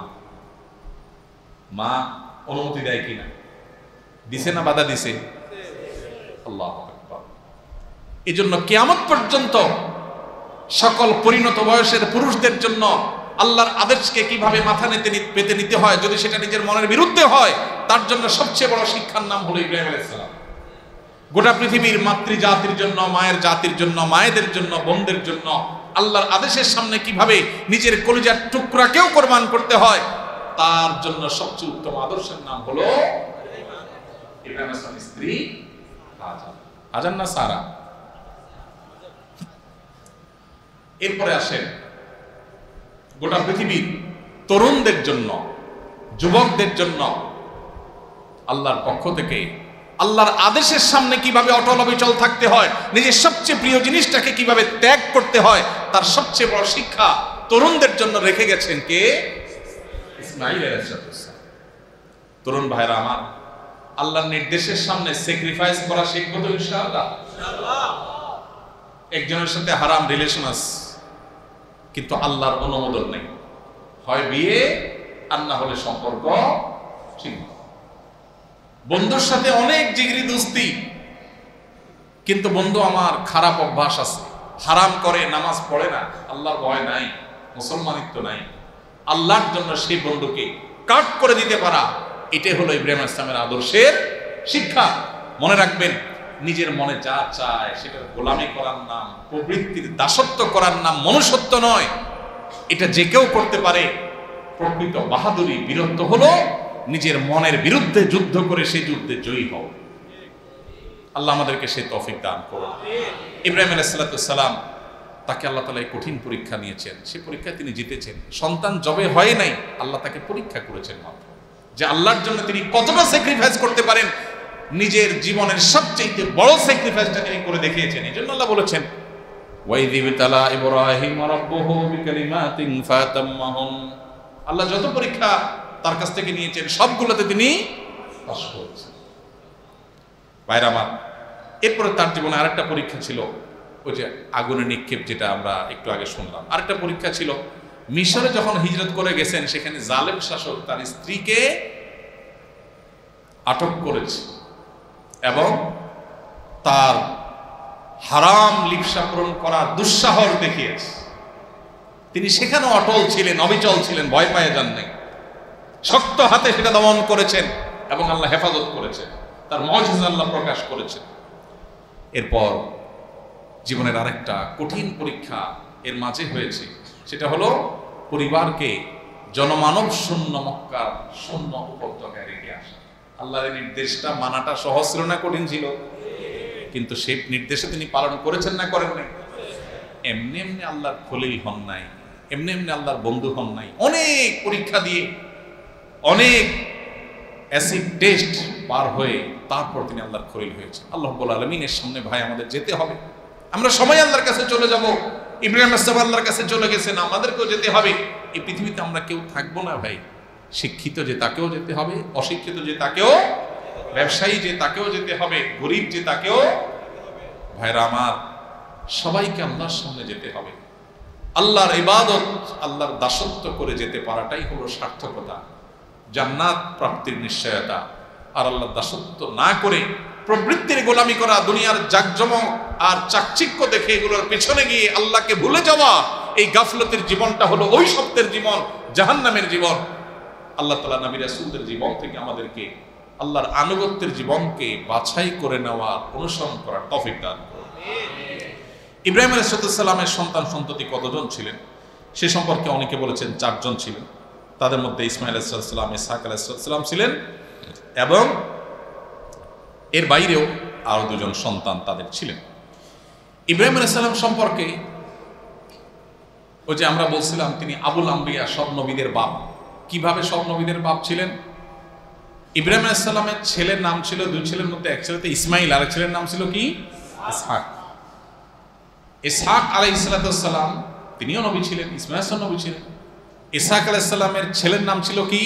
মা অনুমতি দেয় কিনা? দিছে না বাধা দিছে? আল্লাহু আকবার। এই জন্য কিয়ামত পর্যন্ত সকল পরিণত বয়সের পুরুষদের জন্য আল্লাহর আদেশকে কিভাবে মাথা পেতে নিতে হয়, যদি সেটা নিজের মনের বিরুদ্ধে হয়, তার জন্য সবচেয়ে বড় শিক্ষার নাম হলো ইব্রাহিম আলাইহিস সালাম। গোটা পৃথিবীর মাতৃজাতির জন্য, মায়ের জাতির জন্য, মায়েদের জন্য, বোনদের জন্য আল্লাহর আদেশের সামনে কিভাবে নিজের কলিজার টুকরাকেও কোরবান করতে হয়, তার জন্য সবচেয়ে উত্তম আদর্শের নাম হলো ইব্রাহিম আলাইহিস সালামের স্ত্রী হাজার। হাজার না সারা? এরপরে আসেন গোটা পৃথিবীর তরুণদের জন্য, যুবকদের জন্য আল্লাহর পক্ষ থেকে আল্লাহর আদেশের সামনে কিভাবে অটল অবিচল থাকতে হয়, নিজের সবচেয়ে প্রিয় জিনিসটাকে কিভাবে ত্যাগ করতে হয়, তার সবচেয়ে বড় শিক্ষা তরুণদের জন্য রেখে গেছেন কে? ইসমাঈল আলাইহিস সালাম। তরুণ ভাইরা আমার, আল্লাহর নির্দেশের সামনে স্যাক্রিফাইস করা শিখবো তো ইনশাআল্লাহ। একজনের সাথে হারাম রিলেশন আছে, কিন্তু আল্লাহর অনুমোদন নেই, হয় বিয়ে আর না হলে সম্পর্ক ঠিক। বন্ধুর সাথে অনেক জিগরি দোস্তি, কিন্তু বন্ধু আমার খারাপ অভ্যাস আছে, হারাম করে, নামাজ পড়ে না, আল্লাহর ভয় নাই, মুসলমানিত্ব নাই, আল্লাহর জন্য সেই বন্ধুকে কাট করে দিতে পারা, এটাই হলো ইব্রাহিম আলাইহিস সালামের আদর্শের শিক্ষা। মনে রাখবেন, নিজের মনে যা চায় সেটা গোলামি করার নাম, প্রবৃত্তির দাসত্ব করার নাম মনুষ্যত্ব নয়। এটা যে কেউ করতে পারে। প্রকৃত বাহাদুরি, বীরত্ব হলো নিজের মনের বিরুদ্ধে যুদ্ধ করে সেই যুদ্ধে জয়ী হও। আল্লাহ আমাদেরকে সেই তৌফিক দান করুন। ইব্রাহিম আলাইহিস সালাম, তাকে আল্লাহ তাআলা এই কঠিন পরীক্ষা নিয়েছেন, সেই পরীক্ষায় তিনি জিতেছেন। সন্তান জবে হয় নাই, আল্লাহ তাকে পরীক্ষা করেছেন মাত্র, যে আল্লাহর জন্য তিনি কতটা স্যাক্রিফাইস করতে পারেন। নিজের জীবনের সবচেয়ে বড় স্যাক্রিফাইসটা তিনি করে দেখিয়েছেন। এই জন্য আল্লাহ বলেছেন, ওয়াইয ইবতালা ইব্রাহিম রাব্বুহু বিকালিমাতিন ফাতাম্মাহুন। আল্লাহ যত পরীক্ষা তার কাছ থেকে নিয়েছেন সবগুলোতে তিনি পাস করেছেন। ভাইরা আমার, এরপরে তার জীবনে আরেকটা পরীক্ষা ছিল, ওই যে আগুনে নিক্ষেপ, যেটা আমরা একটু আগে শুনলাম। আরেকটা পরীক্ষা ছিল, মিশরে যখন হিজরত করে গেছেন, সেখানে জালেম শাসক তার স্ত্রীকে আটক করেছে এবং তার হারাম লিপ্সা পূরণ করার দুঃসাহস দেখিয়েছে। তিনি সেখানেও অটল ছিলেন, অবিচল ছিলেন, ভয় পায়ে যান নাই, শক্ত হাতে সেটা দমন করেছেন এবং আল্লাহ হেফাজত করেছেন, তার মুজিজা আল্লাহ প্রকাশ করেছেন। এরপর জীবনের আরেকটা কঠিন পরীক্ষা এর মাঝে হয়েছে, সেটা হলো পরিবারকে জনমানব শূন্য মক্কার শূন্য উপত্যকায় রেখে আসা। আল্লাহর নির্দেশটা মানাটা সহজ ছিল না কঠিন ছিল? কিন্তু সেই নির্দেশে তিনি পালন করেছেন না করেন নাই? এমনি এমনি আল্লাহর খলিল হন নাই, এমনি এমনি আল্লাহর বন্ধু হন নাই। অনেক পরীক্ষা দিয়ে, অনেক অ্যাসিড টেস্ট পার হয়ে তারপর তিনি আল্লাহর খলিল হয়েছে। আল্লাহ রাব্বুল আলামিনের সামনে ভাই আমাদের যেতে হবে। আমরা সবাই আল্লাহর কাছে চলে যাব। ইব্রাহিম আলাইহিস সালাম আল্লাহর কাছে চলে গেছেন, আমাদেরকেও যেতে হবে। এই পৃথিবীতে আমরা কেউ থাকবো না ভাই। শিক্ষিত যে তাকেও যেতে হবে, অশিক্ষিত যে তাকেও, ব্যবসায়ী যে তাকেও যেতে হবে, গরিব যে তাকেও। ভাইরা আমার, সবাইকে আল্লাহর সামনে যেতে হবে। আল্লাহর ইবাদত, আল্লাহর দাসত্ব করে যেতে পারাটাই হলো সার্থকতা, জান্নাত প্রাপ্তির নিশ্চয়তা। আর আল্লাহর দাসত্ব না করে প্রবৃত্তির গোলামি করা, দুনিয়ার জাকজমক আর চাকচিক্য দেখে এগুলোর পেছনে গিয়ে আল্লাহকে ভুলে যাওয়া, এই গাফলতের জীবনটা হলো ওই সত্যের জীবন, জাহান্নামের জীবন। আল্লাহ তাআলা নবী রাসূলদের জীবন থেকে আমাদেরকে আল্লাহর আনুগত্যের জীবনকে বাছাই করে নেওয়ার, অনুসরণ করার তৌফিক দান করুন। ইব্রাহিম আলাইহিস সালামের সন্তান সন্ততি কতজন ছিলেন সে সম্পর্কে অনেকে বলেছেন 4 জন ছিলেন। তাদের মধ্যে ইসমাইল আলাইহিস সালাম, ইসহাক আলাইহিস সালাম ছিলেন, এবং এর বাইরেও আরো 2 জন সন্তান তাদের ছিলেন। ইব্রাহিম আলাইহিস সালাম সম্পর্কে ওই যে আমরা বলছিলাম তিনি আবুল আম্বিয়া, সব নবীদের বাপ। কিভাবে সব নবীদের বাপ ছিলেন? ইব্রাহিম আলাইহিস সালামের ছেলের নাম ছিল, 2 ছেলের মধ্যে এক ছেলে ইসমাইল, আর এক ছেলের নাম ছিল কি? ইসহাক। ইসহাক আলাইহিস সালাম তিনিও নবী ছিলেন, ইসমাইল নবী ছিলেন। ইসহাক আলাইহিস সালামের ছেলের নাম ছিল কি?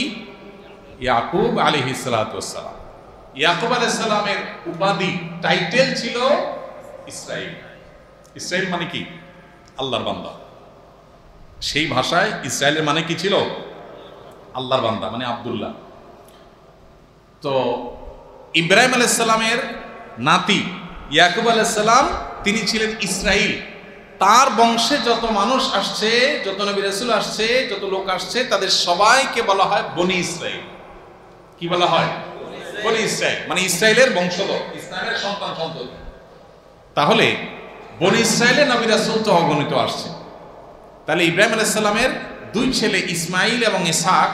ইয়াকুব আলাইহিস সালাম। ইয়াকুব আলাইহিস সালামের উপাধি, টাইটেল ছিল ইসরাইল। ইসরাইল মানে কি? আল্লাহর বান্দা। সেই ভাষায় ইসরাইলের মানে কি ছিল? আল্লাহর বান্দা, মানে আব্দুল্লাহ। তো ইব্রাহিম আলাইহিস সালামের নাতি ইয়াকুব আলাইহিস সালাম তিনি ছিলেন ইসরাইল। তার বংশে যত মানুষ আসছে, যত নবী রাসূল আসছে, যত লোক আসছে, তাদের সবাইকে বলা হয় বনি ইসরাইল। কি বলা হয়? বনি ইসরাইল, মানে ইসরাইলের বংশধর, ইসরাইলের সন্তান সন্ততি। তাহলে বনি ইসরাইলে নবী রাসূল তো অগণিত আসছে। তাহলে ইব্রাহিম আলাইহিস সালামের 2 ছেলে ইসমাইল এবং ইসহাক।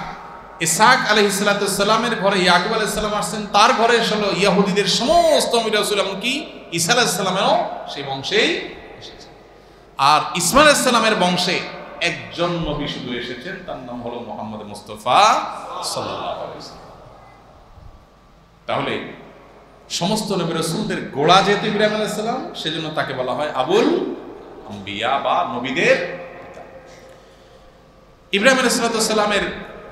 ইসহাক আলাইহিস সালামের ঘরে ইয়াকুব আলাইহিস সালাম আসছেন, তার ঘরে হলো ইহুদিদের সমস্ত নবী রাসূল, এমনকি ঈসা আলাইহিস সালামেরও সেই বংশেই এসেছে। আর ইসমাইল আলাইহিস সালামের বংশে একজন নবী শুধু এসেছেন, তার নাম হলো মুহাম্মদ মুস্তাফা সাল্লাল্লাহু আলাইহি ওয়াসাল্লাম। তাহলে সমস্ত নবী রাসূলদের গোড়া যেহেতু ইব্রাহিম আলাইহিস সালাম, সেজন্য তাকে বলা হয় আবুল আম্বিয়া বা নবীদের পিতা। ইব্রাহিম আলাইহিস সালামের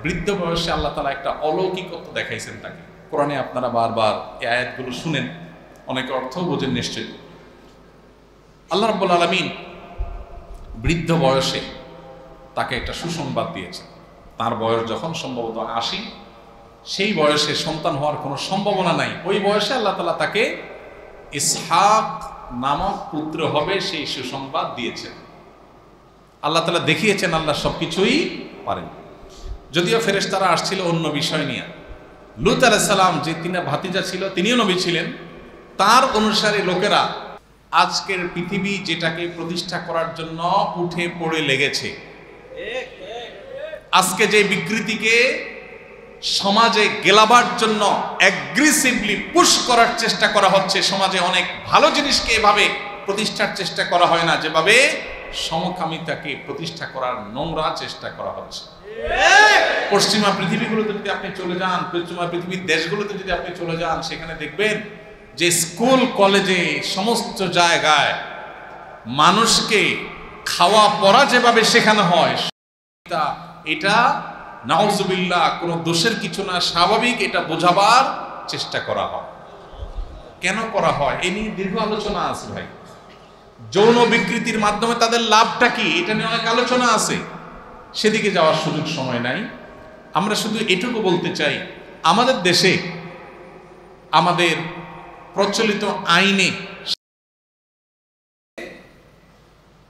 বৃদ্ধ বয়সে আল্লাহ তাআলা একটা অলৌকিকত্ব দেখাইছেন তাকে। কোরআনে আপনারা বারবার এই আয়াতগুলো শুনেন, অনেকে অর্থ বোঝেন নিশ্চয়ই। আল্লাহ রাব্বুল আলামিন বৃদ্ধ বয়সে তাকে একটা সুসংবাদ দিয়েছেন। তার বয়স যখন সম্ভবত 80, সেই বয়সে সন্তান হওয়ার কোনো সম্ভাবনা নাই। ওই বয়সে আল্লাহ তাআলা তাকে ইসহাক নামক পুত্র হবে সেই সুসংবাদ দিয়েছেন। আল্লাহ তাআলা দেখিয়েছেন আল্লাহ সবকিছুই পারেন। যদিও ফেরেশতারা আসছিল অন্য বিষয় নিয়ে। লূত আলাইহিস সালাম যে তিনি ভাতিজা ছিল, তিনিও নবী ছিলেন। তার অনুসারী লোকেরা আজকের পৃথিবী যেটাকে প্রতিষ্ঠা করার জন্য উঠে পড়ে লেগেছে, আজকে যে বিকৃতিকে সমাজে গেলাবার জন্য অ্যাগ্রেসিভলি পুশ করার চেষ্টা করা হচ্ছে, সমাজে অনেক ভালো জিনিসকে এভাবে প্রতিষ্ঠার চেষ্টা করা হয় না, যেভাবে সমকামিতাকে প্রতিষ্ঠা করার নোংরা চেষ্টা করা হচ্ছে। পশ্চিমা পৃথিবীগুলোতে যদি আপনি চলে যান, পশ্চিমা পৃথিবীর দেশগুলোতে যদি আপনি চলে যান, সেখানে দেখবেন যে স্কুল কলেজে সমস্ত জায়গায় মানুষকে খাওয়া পড়া যেভাবে শেখানো হয়, এটা নাউজুবিল্লাহ কোনো দোষের কিছু না, স্বাভাবিক, এটা বোঝাবার চেষ্টা করা হয়। কেন করা হয় এ নিয়ে দীর্ঘ আলোচনা আছে ভাই। যৌন বিকৃতির মাধ্যমে তাদের লাভটা কি, এটা নিয়ে অনেক আলোচনা আছে, সেদিকে যাওয়ার সুযোগ সময় নাই। আমরা শুধু এটুকু বলতে চাই, আমাদের দেশে আমাদের প্রচলিত আইনে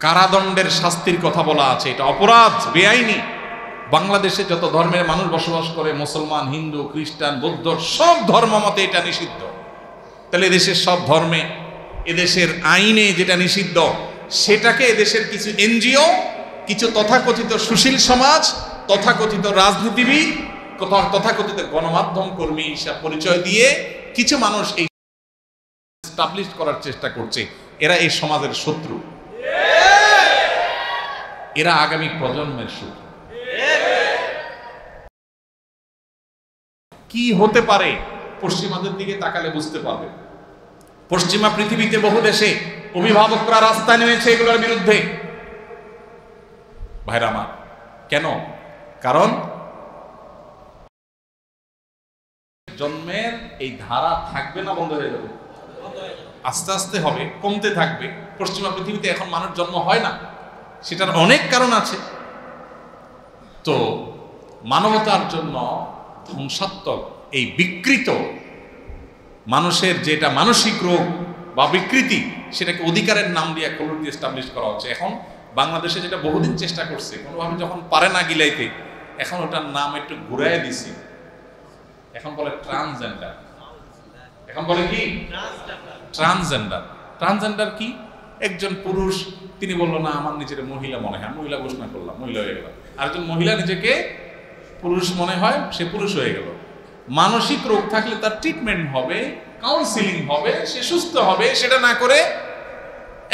কারাদণ্ডের শাস্তির কথা বলা আছে, এটা অপরাধ, বেআইনি। বাংলাদেশে যত ধর্মের মানুষ বসবাস করে, মুসলমান, হিন্দু, খ্রিস্টান, বৌদ্ধ, সব ধর্ম মতে এটা নিষিদ্ধ। তাহলে এদেশের সব ধর্মে, এদেশের আইনে যেটা নিষিদ্ধ, সেটাকে এদেশের কিছু এনজিও, কিছু তথাকথিত সুশীল সমাজ, তথাকথিত রাজনীতিবিদ, তথাকথিত গণমাধ্যম কর্মী হিসাব পরিচয় দিয়ে কিছু মানুষ এই স্টাবলিশ করার চেষ্টা করছে, এরা এই সমাজের শত্রু, এরা আগামী প্রজন্মের শত্রু। কি হতে পারে পশ্চিমাদের দিকে তাকালে বুঝতে পারবে। পশ্চিমা পৃথিবীতে বহু দেশে অভিভাবকরা রাস্তায় নেমেছে এগুলোর বিরুদ্ধে। ভাইরা আমার, কেন? কারণ জন্মের এই ধারা থাকবে না, বন্ধ হয়ে যাবে, আস্তে আস্তে হবে, কমতে থাকবে। পশ্চিমা পৃথিবীতে এখন মানুষ জন্ম হয় না, সেটার অনেক কারণ আছে। তো মানবতার জন্য ধ্বংসাত্মক এই বিকৃত মানুষের যেটা মানসিক রোগ বা বিকৃতি, সেটাকে অধিকারের নাম দিয়ে কলর দিয়ে এস্টাবলিশ করা হচ্ছে। এখন বাংলাদেশে যেটা বহুদিন চেষ্টা করছে, কোনোভাবে যখন পারে না গিলাইতে, এখন ওটার নাম একটু ঘুরাই দিছে, এখন বলে ট্রান্সজেন্ডার। এখন বলে কি ট্রান্সজেন্ডার। ট্রান্সজেন্ডার কি? একজন পুরুষ, তিনি বললো না আমার নিজের মহিলা মনে হয়, মহিলা ঘোষণা করলাম, মহিলা হয়ে গেল। আরেকজন মহিলা নিজেকে পুরুষ মনে হয়, সে পুরুষ হয়ে গেল। মানসিক রোগ থাকলে তার ট্রিটমেন্ট হবে, কাউন্সিলিং হবে, সে সুস্থ হবে। সেটা না করে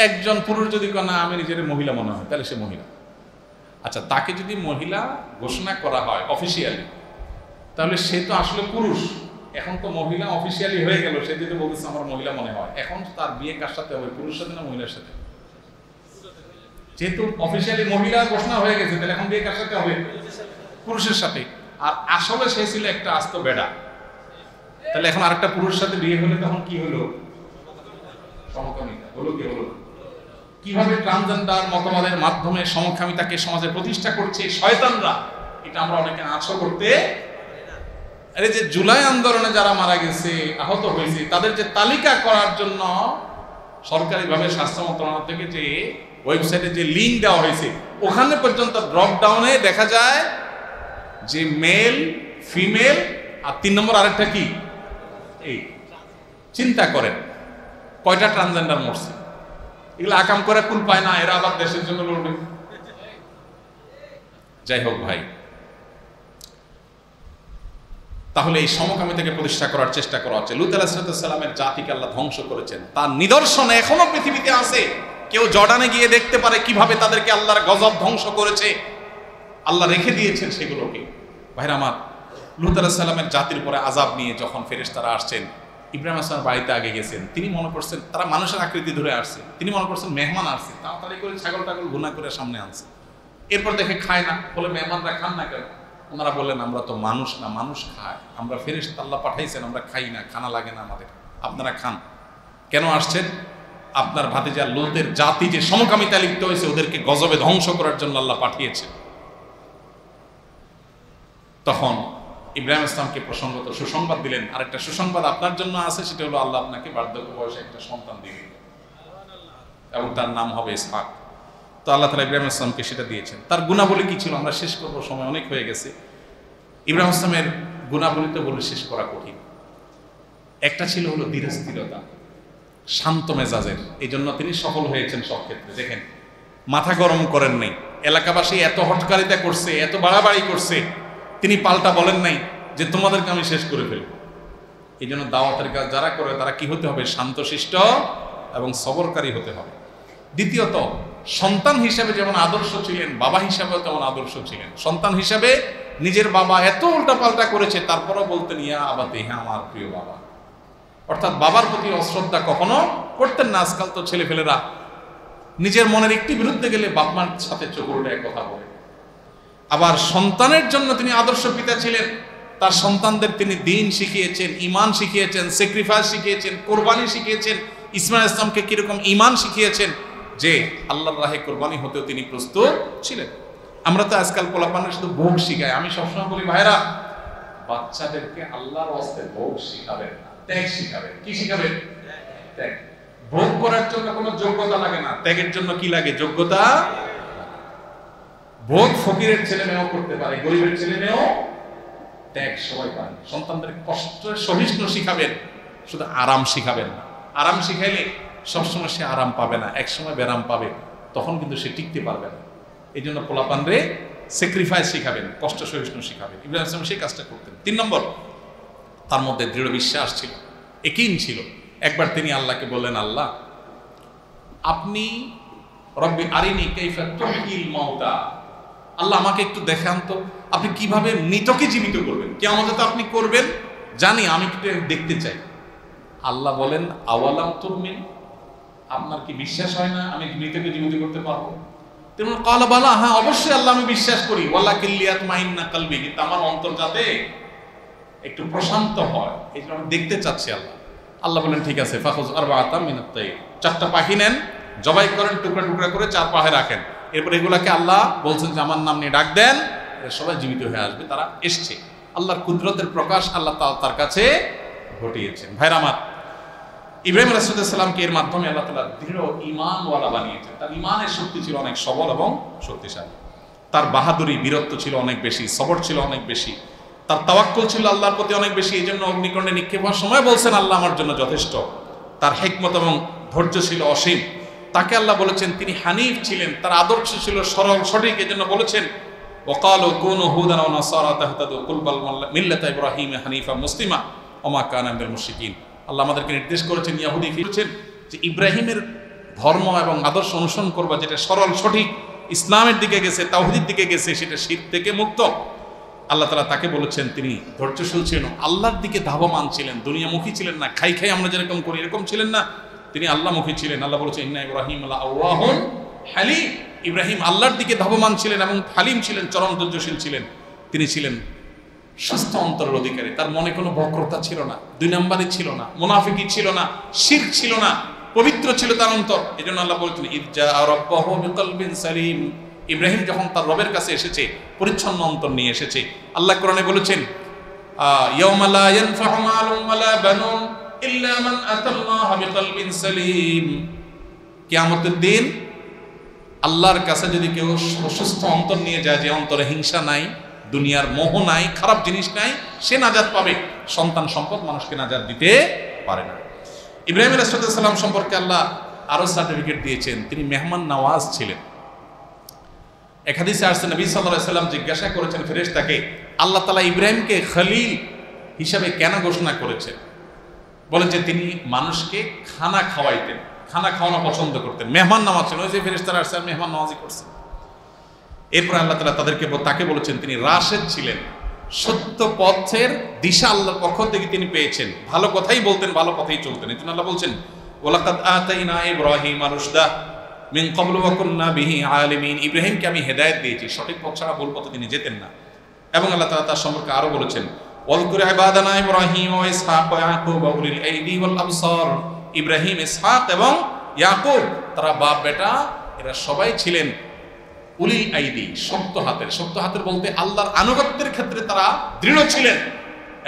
একজন পুরুষ যদি না আমি নিজের মহিলা মনে হয়, তাহলে সে মহিলা। আচ্ছা, তাকে যদি মহিলা ঘোষণা করা হয় অফিসিয়ালি, তাহলে সে তো আসলে পুরুষ। এখন তো মহিলা অফিসিয়ালি হয়ে গেল, সে যদি বলতেছে আমার মহিলা মনে হয়, এখন তার বিয়ে কার সাথে হবে, পুরুষের সাথে না মহিলার সাথে? যেহেতু অফিসিয়ালি মহিলা ঘোষণা হয়ে গেছে, তাহলে এখন বিয়ে কার সাথে হবে? পুরুষের সাথে। আর আসলে সে ছিল একটা আস্ত বেড়া, তাহলে এখন আরেকটা পুরুষের সাথে বিয়ে হলে তখন কি হলো? সমকামিতা হলো। কি হলো? কিভাবে ট্রান্সজেন্ডার মতবাদের মাধ্যমে সমকামিতাকে সমাজে প্রতিষ্ঠা করছে শয়তানরা, এটা আমরা অনেকে আছো করতে। আরে যে জুলাই আন্দোলনে যারা মারা গেছে, আহত হয়েছে, তাদের যে তালিকা করার জন্য সরকারিভাবে স্বাস্থ্য মন্ত্রণালয় থেকে যে ওয়েবসাইটে যে লিঙ্ক দেওয়া হয়েছে, ওখানে পর্যন্ত ড্রপ ডাউনে দেখা যায় যে মেল, ফিমেল, আর 3 নম্বর আরেকটা কি, এই চিন্তা করেন কয়টা ট্রান্সজেন্ডার মরছে। এগুলো আকাম করে কুল পায় না, এরা আবার দেশের জন্য লড়বে। যাই হোক ভাই, তাহলে এই সমকামিতাকে প্রতিষ্ঠা করার চেষ্টা করা হচ্ছে। লূত আলাইহিস সালামের জাতিকে আল্লাহ ধ্বংস করেছেন, তার নিদর্শন এখনো পৃথিবীতে আছে। কেউ জর্ডানে গিয়ে দেখতে পারে কিভাবে তাদেরকে আল্লাহর গজব ধ্বংস করেছে, আল্লাহ রেখে দিয়েছেন সেগুলোকে। ভাইরা আমার, লূত আলাইহিস সালামের জাতির উপরে আযাব নিয়ে যখন ফেরেশতারা আসছেন, ইব্রাহিম আলাইহিস সালামের বাড়িতে আগে গেছেন। তিনি মনে করছেন তারা মানুষের আকৃতি ধরে আসছে, তিনি মনে করছেন মেহমান আসছে, তাড়াতাড়ি করে ছাগল টাগল গুনা করে সামনে আনছে। এরপর দেখে খায় না, বলে মেহমানরা খান না কেন? ওনারা বললেন আমরা তো মানুষ না, মানুষ খায়, আমরা ফেরেশতা আল্লাহ পাঠাইছেন, আমরা খাই না, খানা লাগে না আমাদের, আপনারা খান। কেন আসছেন? আপনার ভাতিজা লূতের জাতি যে সমকামিতা লিপ্ত হয়েছে, ওদেরকে গজবে ধ্বংস করার জন্য আল্লাহ পাঠিয়েছেন। তখন ইব্রাহিম ইসলামকে প্রসঙ্গত সুসংবাদ দিলেন, আরেকটা সুসংবাদ আপনার জন্য আছে, সেটা হলো আল্লাহ আপনাকে বার্ধক্য বয়সে একটা সন্তান দিবেন এবং তার নাম হবে ইসহাক। তো আল্লাহ তাআলা ইব্রাহিম ইসলামকে সেটা দিয়েছেন। তার গুণাবলী কি ছিল আমরা শেষ করবো, সময় অনেক হয়ে গেছে। ইব্রাহিম ইসলামের গুণাবলী তো বলে শেষ করা কঠিন। একটা ছিল হলো ধীরস্থিরতা, শান্ত মেজাজের, এই জন্য তিনি সফল হয়েছেন সব ক্ষেত্রে। দেখেন, মাথা গরম করেন নাই, এলাকাবাসী এত হটকারিতা করছে, এত বাড়াবাড়ি করছে, তিনি পাল্টা বলেন নাই যে তোমাদেরকে আমি শেষ করে ফেলব। এই জন্য দাওয়াতের কাজ যারা করে তারা কি হতে হবে? শান্তশিষ্ট এবং সবরকারী হতে হবে। দ্বিতীয়ত, সন্তান হিসাবে যেমন আদর্শ ছিলেন, বাবা হিসাবেও তেমন আদর্শ ছিলেন। সন্তান হিসাবে নিজের বাবা এত উল্টাপাল্টা করেছে, তারপরও বলতেন ইয়া আবাতি, হ্যাঁ আমার প্রিয় বাবা। অর্থাৎ বাবার প্রতি অশ্রদ্ধা কখনো করতেন না। আজকাল তো ছেলেপেলেরা নিজের মনের একটি বিরুদ্ধে গেলে বাপ মার সাথে চোখ উল্টে কথা বলে। আবার সন্তানের জন্য তিনি আদর্শ পিতা ছিলেন। তার সন্তানদের তিনি দিন শিখিয়েছেন, ইমান শিখিয়েছেন, স্যাক্রিফাইস শিখিয়েছেন, কোরবানি শিখিয়েছেন। ইসমাইল ইসলামকে কিরকম ইমান শিখিয়েছেন যে আল্লাহর রাহে কোরবানি হতেও তিনি প্রস্তুত ছিলেন। আমরা তো আজকাল পোলাপানের শুধু ভোগ শিখাই। আমি সবসময় বলি ভাইরা, বাচ্চাদেরকে আল্লাহর ওয়াস্তে ভোগ শিখাবেন না, ত্যাগ শিখাবেন। কি শিখাবেন? ত্যাগ। ভোগ করার জন্য কোনো যোগ্যতা লাগে না, ত্যাগের জন্য কি লাগে? যোগ্যতা। ভোগ ফকিরের ছেলে মেয়েও করতে পারে, গরিবের ছেলে মেয়েও। ত্যাগ সবাই পারে। সন্তানদের কষ্ট সহিষ্ণু শিখাবেন, শুধু আরাম শিখাবেন না। আরাম শিখাইলে সবসময় সে আরাম পাবে না, একসময় ব্যারাম পাবে, তখন কিন্তু সে টিকতে পারবে না। এই জন্য পোলাপানরে স্যাক্রিফাইস শিখাবেন, কষ্ট সহিষ্ণু শিখাবেন। ইব্রাহিম ইসলাম সেই কাজটা করতেন। 3 নম্বর, তার মধ্যে দৃঢ় বিশ্বাস ছিল, একিন ছিল একবার তিনি আল্লাহকে বললেন, আল্লাহ আপনি রব্বি আরিনি কাইফা তুহিল মাউতা, আল্লাহ আমাকে একটু দেখান তো আপনি কিভাবে মৃতকে জীবিত করবেন, কিয়ামতে তো আপনি করবেন জানি, আমি একটু দেখতে চাই। আল্লাহ বলেন, আওয়ালাম তুমিন, আপনার কি বিশ্বাস হয় না আমি মৃতকে জীবিত করতে পারবো? তিনি ক্বালা বালা, হ্যাঁ অবশ্যই আল্লাহ আমি বিশ্বাস করি, ওয়ালাকিন লিয়াতমাইন্না কলবি, কিন্তু আমার অন্তর যাতে একটু প্রশান্ত হয় এই জন্য আমি দেখতে চাচ্ছি। আল্লাহ বলেন ঠিক আছে, ফাখুজ আরবাআতাম মিনাত তাইর, 4টা পাখি নেন, জবাই করেন, টুকরা টুকরা করে 4 পাহে রাখেন, এরপর এগুলাকে আল্লাহ বলছেন যে আমার নাম নিয়ে ডাক দেন, এরা সবাই জীবিত হয়ে আসবে। তারা এসছে, আল্লাহর কুদরতের প্রকাশ আল্লাহ তার কাছে ঘটিয়েছেন। ভাইরা আমার, ইব্রাহিম আলাইহিস সালামকে এর মাধ্যমে আল্লাহ তাআলা দৃঢ় ঈমানওয়ালা বানিয়েছেন। তার ঈমানের শক্তি ছিল অনেক সবল এবং শক্তিশালী, তার বাহাদুরি বীরত্ব ছিল অনেক বেশি, সবর ছিল অনেক বেশি, তার তাওয়াক্কুল ছিল আল্লাহর প্রতি অনেক বেশি। এই জন্য অগ্নিকুণ্ডে নিক্ষেপ হওয়ার সময় বলছেন আল্লাহ আমার জন্য যথেষ্ট। তার হিকমত এবং ধৈর্য ছিল অসীম। তাকে আল্লাহ বলেছেন তিনি হানিফ ছিলেন, তার আদর্শ ছিল সরল সঠিক। এই জন্য বলেছেন ওয়াকালু কুনু হুদান ওয়া নাসারা তাহতাদু কুল বাল মিল্লাতা ইব্রাহিম হানিফা মুসলিমা ওয়া মা কানা মিনাল মুশরিকিন। আল্লাহ আমাদেরকে নির্দেশ করেছেন, ইয়াহুদি বলেছেন যে ইব্রাহিমের ধর্ম এবং আদর্শ অনুসরণ করবা, যেটা সরল সঠিক ইসলামের দিকে গেছে, তাওহীদের দিকে গেছে, সেটা শিরক থেকে মুক্ত। আল্লাহ তাআলা তাকে বলেছেন তিনি ধৈর্যশীল ছিলেন, আল্লাহর দিকে ধাবমান ছিলেন, দুনিয়ামুখী ছিলেন না, খাই খাই আমরা যেরকম করি এরকম ছিলেন না, তিনি আল্লাহমুখী ছিলেন। আল্লাহ বলেছেন ইন্না ইব্রাহিম লাআওয়াহুন হালিম, ইব্রাহিম আল্লাহর দিকে ধাবমান ছিলেন এবং হালিম ছিলেন, চরম ধৈর্যশীল ছিলেন। তিনি ছিলেন সুস্থ অন্তরের অধিকারী, তার মনে কোনো বক্রতা ছিল না, 2 নম্বরই ছিল না, মুনাফিকি ছিল না, শিরক ছিল না, পবিত্র ছিল তার অন্তর। এজন্য আল্লাহ বলেছেন ইজ্জা রাব্বাহু বিকলবিন সালিম, ইব্রাহিম যখন তার রবের কাছে এসেছে পরিচ্ছন্ন অন্তর নিয়ে এসেছে। আল্লাহ কোরআনে বলেছেন ইয়াউমা লা ইয়ানফাউ মালুন ওয়ালা বানুন ইল্লা মান আতাল্লাহা বিকলবিন সালিম, কিয়ামতের দিন আল্লাহর কাছে যদি কেউ সুস্থ অন্তর নিয়ে যায়, যে অন্তরে হিংসা নাই, দুনিয়ার মোহ নাই, খারাপ জিনিস নাই, সে নাজাত পাবে। সন্তান সম্পদ মানুষকে নাজাত দিতে পারে না। ইব্রাহিম আলাইহিস সালাম সম্পর্কে আল্লাহ আরো সার্টিফিকেট দিয়েছেন, তিনি মেহমান নওয়াজ ছিলেন। এক হাদিসে আসছে নবী সাল্লাল্লাহু আলাইহি ওয়াসাল্লাম জিজ্ঞাসা করেছেন ফেরেশতাকে, আল্লাহ তাআলা ইব্রাহিমকে খলিল হিসাবে কেন ঘোষণা করেছেন? বলেন যে তিনি মানুষকে খানা খাওয়াইতেন, খানা খাওয়ানো পছন্দ করতেন, মেহমান নওয়াজ ছিলেন। ওই যে ফেরেশতারা আসছেন মেহমান নওয়াজি করছেন। এরপর আল্লাহ তাআলা তাকে বলেছেন তিনি রাশেদ ছিলেন, সত্য পথের দিশা আল্লাহর পক্ষ থেকে তিনি পেয়েছেন, ভালো কথাই বলতেন, ভালো কথাই চলতেন। এই জন্য আল্লাহ বলছেন ওয়ালাকাদ আতাইনা ইব্রাহিমা রুশদা মিন ক্বাবলু ওয়া কুননা বিহি আলিমিন, ইব্রাহিমকে আমি হেদায়েত দিয়েছি, সঠিক পথ ছাড়া ভুল পথে তিনি যেতেন না। এবং আল্লাহ তাআলা তার সম্পর্কে আরো বলেছেন ওয়াজকুর ইবাদানা ইব্রাহিম ওয়া ইসহাক ওয়া ইয়াকুব ওয়া উলিল আইদি ওয়াল আবসার, ইব্রাহিম, ইসহাক এবং ইয়াকুব তারা বাপ বেটা, এরা সবাই ছিলেন উলিল আইদি, শক্ত হাতের। শক্ত হাতের বলতে আল্লাহর আনুগত্যের ক্ষেত্রে তারা দৃঢ় ছিলেন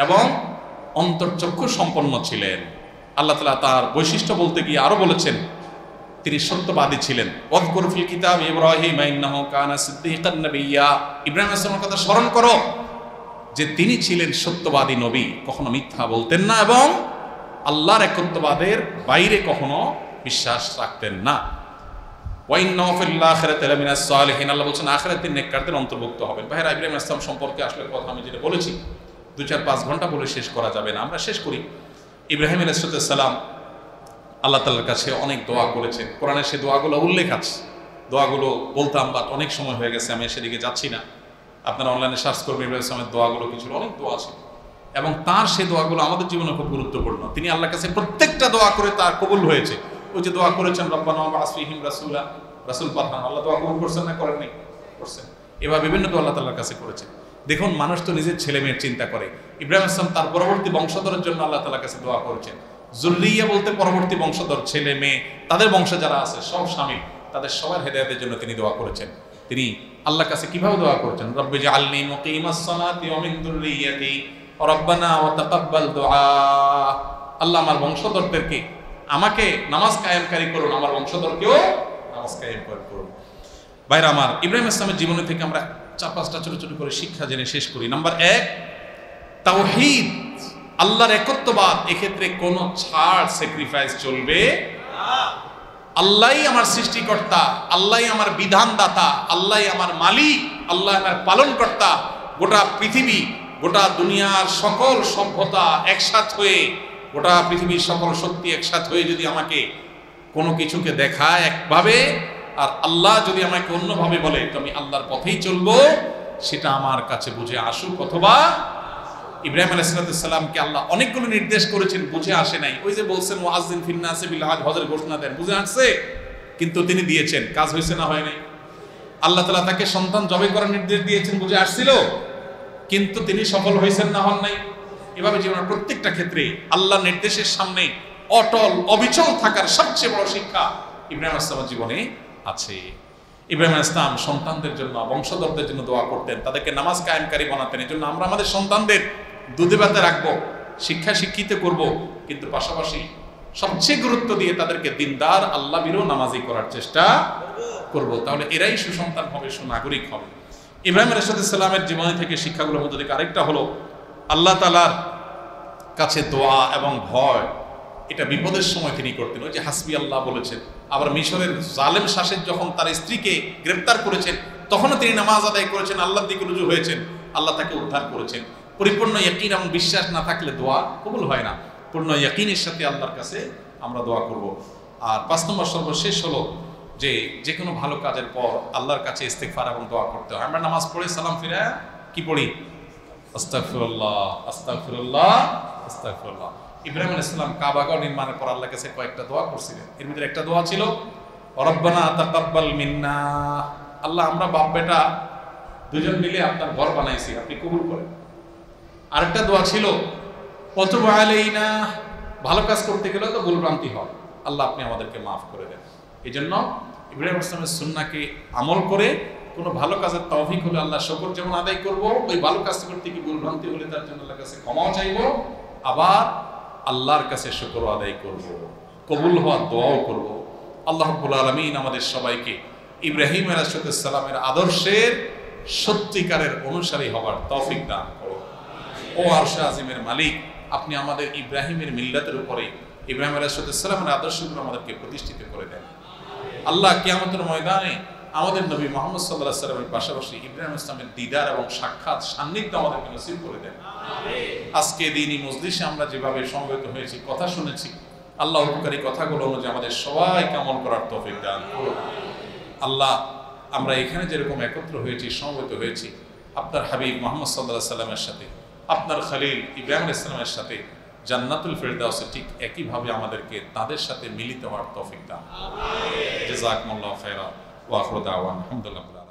এবং অন্তর্চক্ষু সম্পন্ন ছিলেন। আল্লাহ তাআলা তার বৈশিষ্ট্য বলতে গিয়ে আরো বলেছেন তিনি সত্যবাদী ছিলেন। ওয়াযকুর ফিল কিতাব ইব্রাহিম ইন্নাহু কানা সিদ্দীকান নাবিয়্যা, ইব্রাহিম আলাইহিস সালামের কথা স্মরণ করো যে তিনি ছিলেন সত্যবাদী নবী, কখনো মিথ্যা বলতেন না এবং আল্লাহর একত্ববাদের বাইরে কখনো বিশ্বাস রাখতেন না। ওয়া ইন্নাহু ফিল আখিরাতি লামিনাস সালিহিন, আল্লাহ বলেন আখিরাতে নেককারদের অন্তর্ভুক্ত হবেন। ভাইরা, ইব্রাহিম আলাইহিস সালাম সম্পর্কে আসলে কথা আমি যেটা বলেছি 2-4-5 ঘন্টা বলে শেষ করা যাবে না, আমরা শেষ করি। ইব্রাহিম আলাইহিস সালাম আল্লাহ তাআলার কাছে অনেক দোয়া করেছেন, কোরআনে সে দোয়াগুলো উল্লেখ আছে। দোয়াগুলো বলতাম, বাট অনেক সময় হয়ে গেছে, আমি সেদিকে যাচ্ছি না। আপনারা অনলাইনে সার্চ করবেন ইব্রাহিম আলাইহিস দোয়াগুলো, কিছু অনেক দোয়া আছে এবং তার সেই দোয়াগুলো আমাদের জীবনে খুব গুরুত্বপূর্ণ। তিনি আল্লাহর কাছে প্রত্যেকটা দোয়া করে তার কবুল হয়েছে। ওই যে দোয়া করেছেন রব্বানা ওয়াবআস ফীহিম রাসূলা, রাসূল পাঠান, আল্লাহ দোয়া কবুল করছেন না করেন নাই? করছেন। এবার বিভিন্ন দোয়া আল্লাহ তাআলার কাছে করেছেন। দেখুন, মানুষ তো নিজের ছেলে মেয়ের চিন্তা করে, ইব্রাহিম আলাইহিস সালাম তার পরবর্তী বংশধরের জন্য আল্লাহ তাআলার কাছে দোয়া করেছেন। যুররিয়া বলতে পরবর্তী বংশধর, ছেলে মেয়ে, তাদের বংশে যারা আছে সব শামিল, তাদের সবার হেদায়েতের জন্য তিনি দোয়া করেছেন। তিনি আল্লাহর কাছে কিভাবে দোয়া করেছেন? রব্বি জাআলনি মুকিমাস সালাতি ওয়া মিন যুররিয়াতি রব্বানা ওয়া তাকাব্বাল দুআ, আল্লাহ আমার বংশধরদেরকে আমাকে নামাজ কায়েমকারী করুন, আমার বংশধরকেও নামাজ কায়েম করুন। ভাইরা আমার, ইব্রাহিম ইসলামের জীবনে থেকে আমরা 4-5টা ছোট ছোট করে শিক্ষা জেনে শেষ করি। নাম্বার 1, তাওহীদ, আল্লাহর একত্ববাদ, এক্ষেত্রে কোনো ছাড়, স্যাক্রিফাইস চলবে না। আল্লাহই আমার সৃষ্টিকর্তা, আল্লাহই আমার বিধানদাতা, আল্লাহই আমার মালিক, আল্লাহ আমার পালনকর্তা। গোটা পৃথিবী, গোটা দুনিয়ার সকল সভ্যতা একসাথ হয়ে গোটা পৃথিবীর সকল শক্তি একসাথে হয়ে যদি আমাকে কোনো কিছুকে দেখায় একভাবে, আর আল্লাহ যদি আমাকে অন্যভাবে বলে, তো আমি আল্লাহর পথেই চলবো, সেটা আমার কাছে বুঝে আসুক। অথবা ইব্রাহিম আলাইহিস সালামকে আল্লাহ অনেকগুলো নির্দেশ করেছেন, বুঝে আসে নাই। ওই যে বলছেন মুআজ্জিন ফিন নাসি বিল হজ, হজের ঘোষণা দেন, বুঝে আসছে, কিন্তু তিনি দিয়েছেন, কাজ হয়েছে না হয় নাই। আল্লাহ তাআলা তাকে সন্তান জবাই করার নির্দেশ দিয়েছেন, বুঝে আসছিল, কিন্তু তিনি সফল হয়েছেন না হন নাই। এভাবে জীবনের প্রত্যেকটা ক্ষেত্রে আল্লাহর নির্দেশের সামনে অটল অবিচল থাকার সবচেয়ে বড় শিক্ষা ইব্রাহিম আলাইহিস সালামের জীবনে আছে। ইব্রাহিম আলাইহিস সালাম সন্তানদের জন্য, বংশধরদের জন্য দোয়া করতেন, তাদেরকে নামাজ কায়েমকারী বানাতেন। এই জন্য আমরা আমাদের সন্তানদের দুধে ভাতে রাখবো, শিক্ষা শিক্ষিত করব, কিন্তু পাশাপাশি সবচেয়ে গুরুত্ব দিয়ে তাদেরকে দিনদার আল্লাহ বিরো নামাজি করার চেষ্টা করব। তাহলে এরাই সুসন্তান হবে, সুনাগরিক হবে। ইব্রাহিম আলাইহিস সালামের জীবনী থেকে শিক্ষাগুলোর মধ্যে থেকে আরেকটা হলো আল্লাহ তাআলার কাছে দোয়া এবং ভয়, এটা বিপদের সময় তিনি করতেন। ওই যে হাসবি আল্লাহ বলেছেন। আবার মিশরের জালেম শাসক যখন তার স্ত্রীকে গ্রেফতার করেছেন, তখনও তিনি নামাজ আদায় করেছেন, আল্লাহর দিকে রুজু হয়েছেন, আল্লাহ তাকে উদ্ধার করেছেন। পরিপূর্ণ ইয়াকিন এবং বিশ্বাস না থাকলে দোয়া কবুল হয় না। পূর্ণ ইয়াকিনের সাথে আল্লাহর কাছে আমরা দোয়া করব। আর 5 নম্বর সর্বশেষ হলো যে কোনো ভালো কাজের পর আল্লাহর কাছে ইস্তেগফার এবং দোয়া করতে হয়। আমরা নামাজ পড়ে সালাম ফিরে কি পড়ি? আস্তাগফিরুল্লাহ, আস্তাগফিরুল্লাহ, আস্তাগফিরুল্লাহ। ইব্রাহিম আলাইহিস সালাম কাবাগর নির্মাণের পর আল্লাহর কাছে কয়েকটা দোয়া করছিলেন। এর ভিতরে একটা দোয়া ছিল রব্বানা তাকাব্বাল মিন্না, আল্লাহ আমরা বাপ বেটা দুজন মিলে আপনার ঘর বানাইছি, আপনি কবুল করেন। আরেকটা দোয়া ছিল ওয়াতুব আলাইনা, ভালো কাজ করতে গেলে তো ভুলভ্রান্তি হয়, আল্লাহ আপনি আমাদেরকে মাফ করে দেন। এই জন্য ইব্রাহিম আলাইহিস সালামের সুন্নাহকে আমল করে কোনো ভালো কাজের তৌফিক হলে আল্লাহ শুকর যেমন আদায় করব, ওই ভালো কাজ করতে গিয়ে ভুলভ্রান্তি হলে তার জন্য আল্লাহর কাছে ক্ষমাও চাইব, আবার আল্লাহর কাছে শুকর আদায় করব, কবুল হওয়ার দোয়াও করব। আল্লাহ রাব্বুল আলামিন আমাদের সবাইকে ইব্রাহিম আলাইহিস সালামের আদর্শের সত্যিকারের অনুসারী হওয়ার তৌফিক দান করুন। ও আরশে আজিমের মালিক, আপনি আমাদের ইব্রাহিমের মিল্লাতের উপরে ইব্রাহিম আলাইহিস সালামের আদর্শগুলো আমাদেরকে প্রতিষ্ঠিত করে দেন। আল্লাহ কিয়ামতের ময়দানে আমাদের নবী মুহাম্মদ সাল্লাল্লাহু আলাইহি ওয়াসাল্লামের পাশাপাশি ইব্রাহিম ইসলামের দিদার এবং সাক্ষাৎ সান্নিধ্য আমাদেরকে নসিব করে দেন। আজকে দিনই মজলিসে আমরা যেভাবে সমবেত হয়েছি, কথা শুনেছি, আল্লাহ উপকারী কথাগুলো অনুযায়ী আমাদের সবাইকে আমল করার তৌফিক দান করুন। আল্লাহ আমরা এখানে যেরকম একত্র হয়েছি, সমবেত হয়েছি, আপনার হাবিব মুহাম্মদ সাল্লাল্লাহু আলাইহি ওয়াসাল্লামের সাথে, আপনার খলিল ইব্রাহিম আলাইহিস সালামের সাথে জান্নাতুল ফেরদাউসে ঠিক একইভাবে আমাদেরকে তাদের সাথে মিলিত হওয়ার তৌফিক দান। জাযাকুমুল্লাহু খায়রা ওয়া আখিরু দাওয়ানা আলহামদুলিল্লাহ।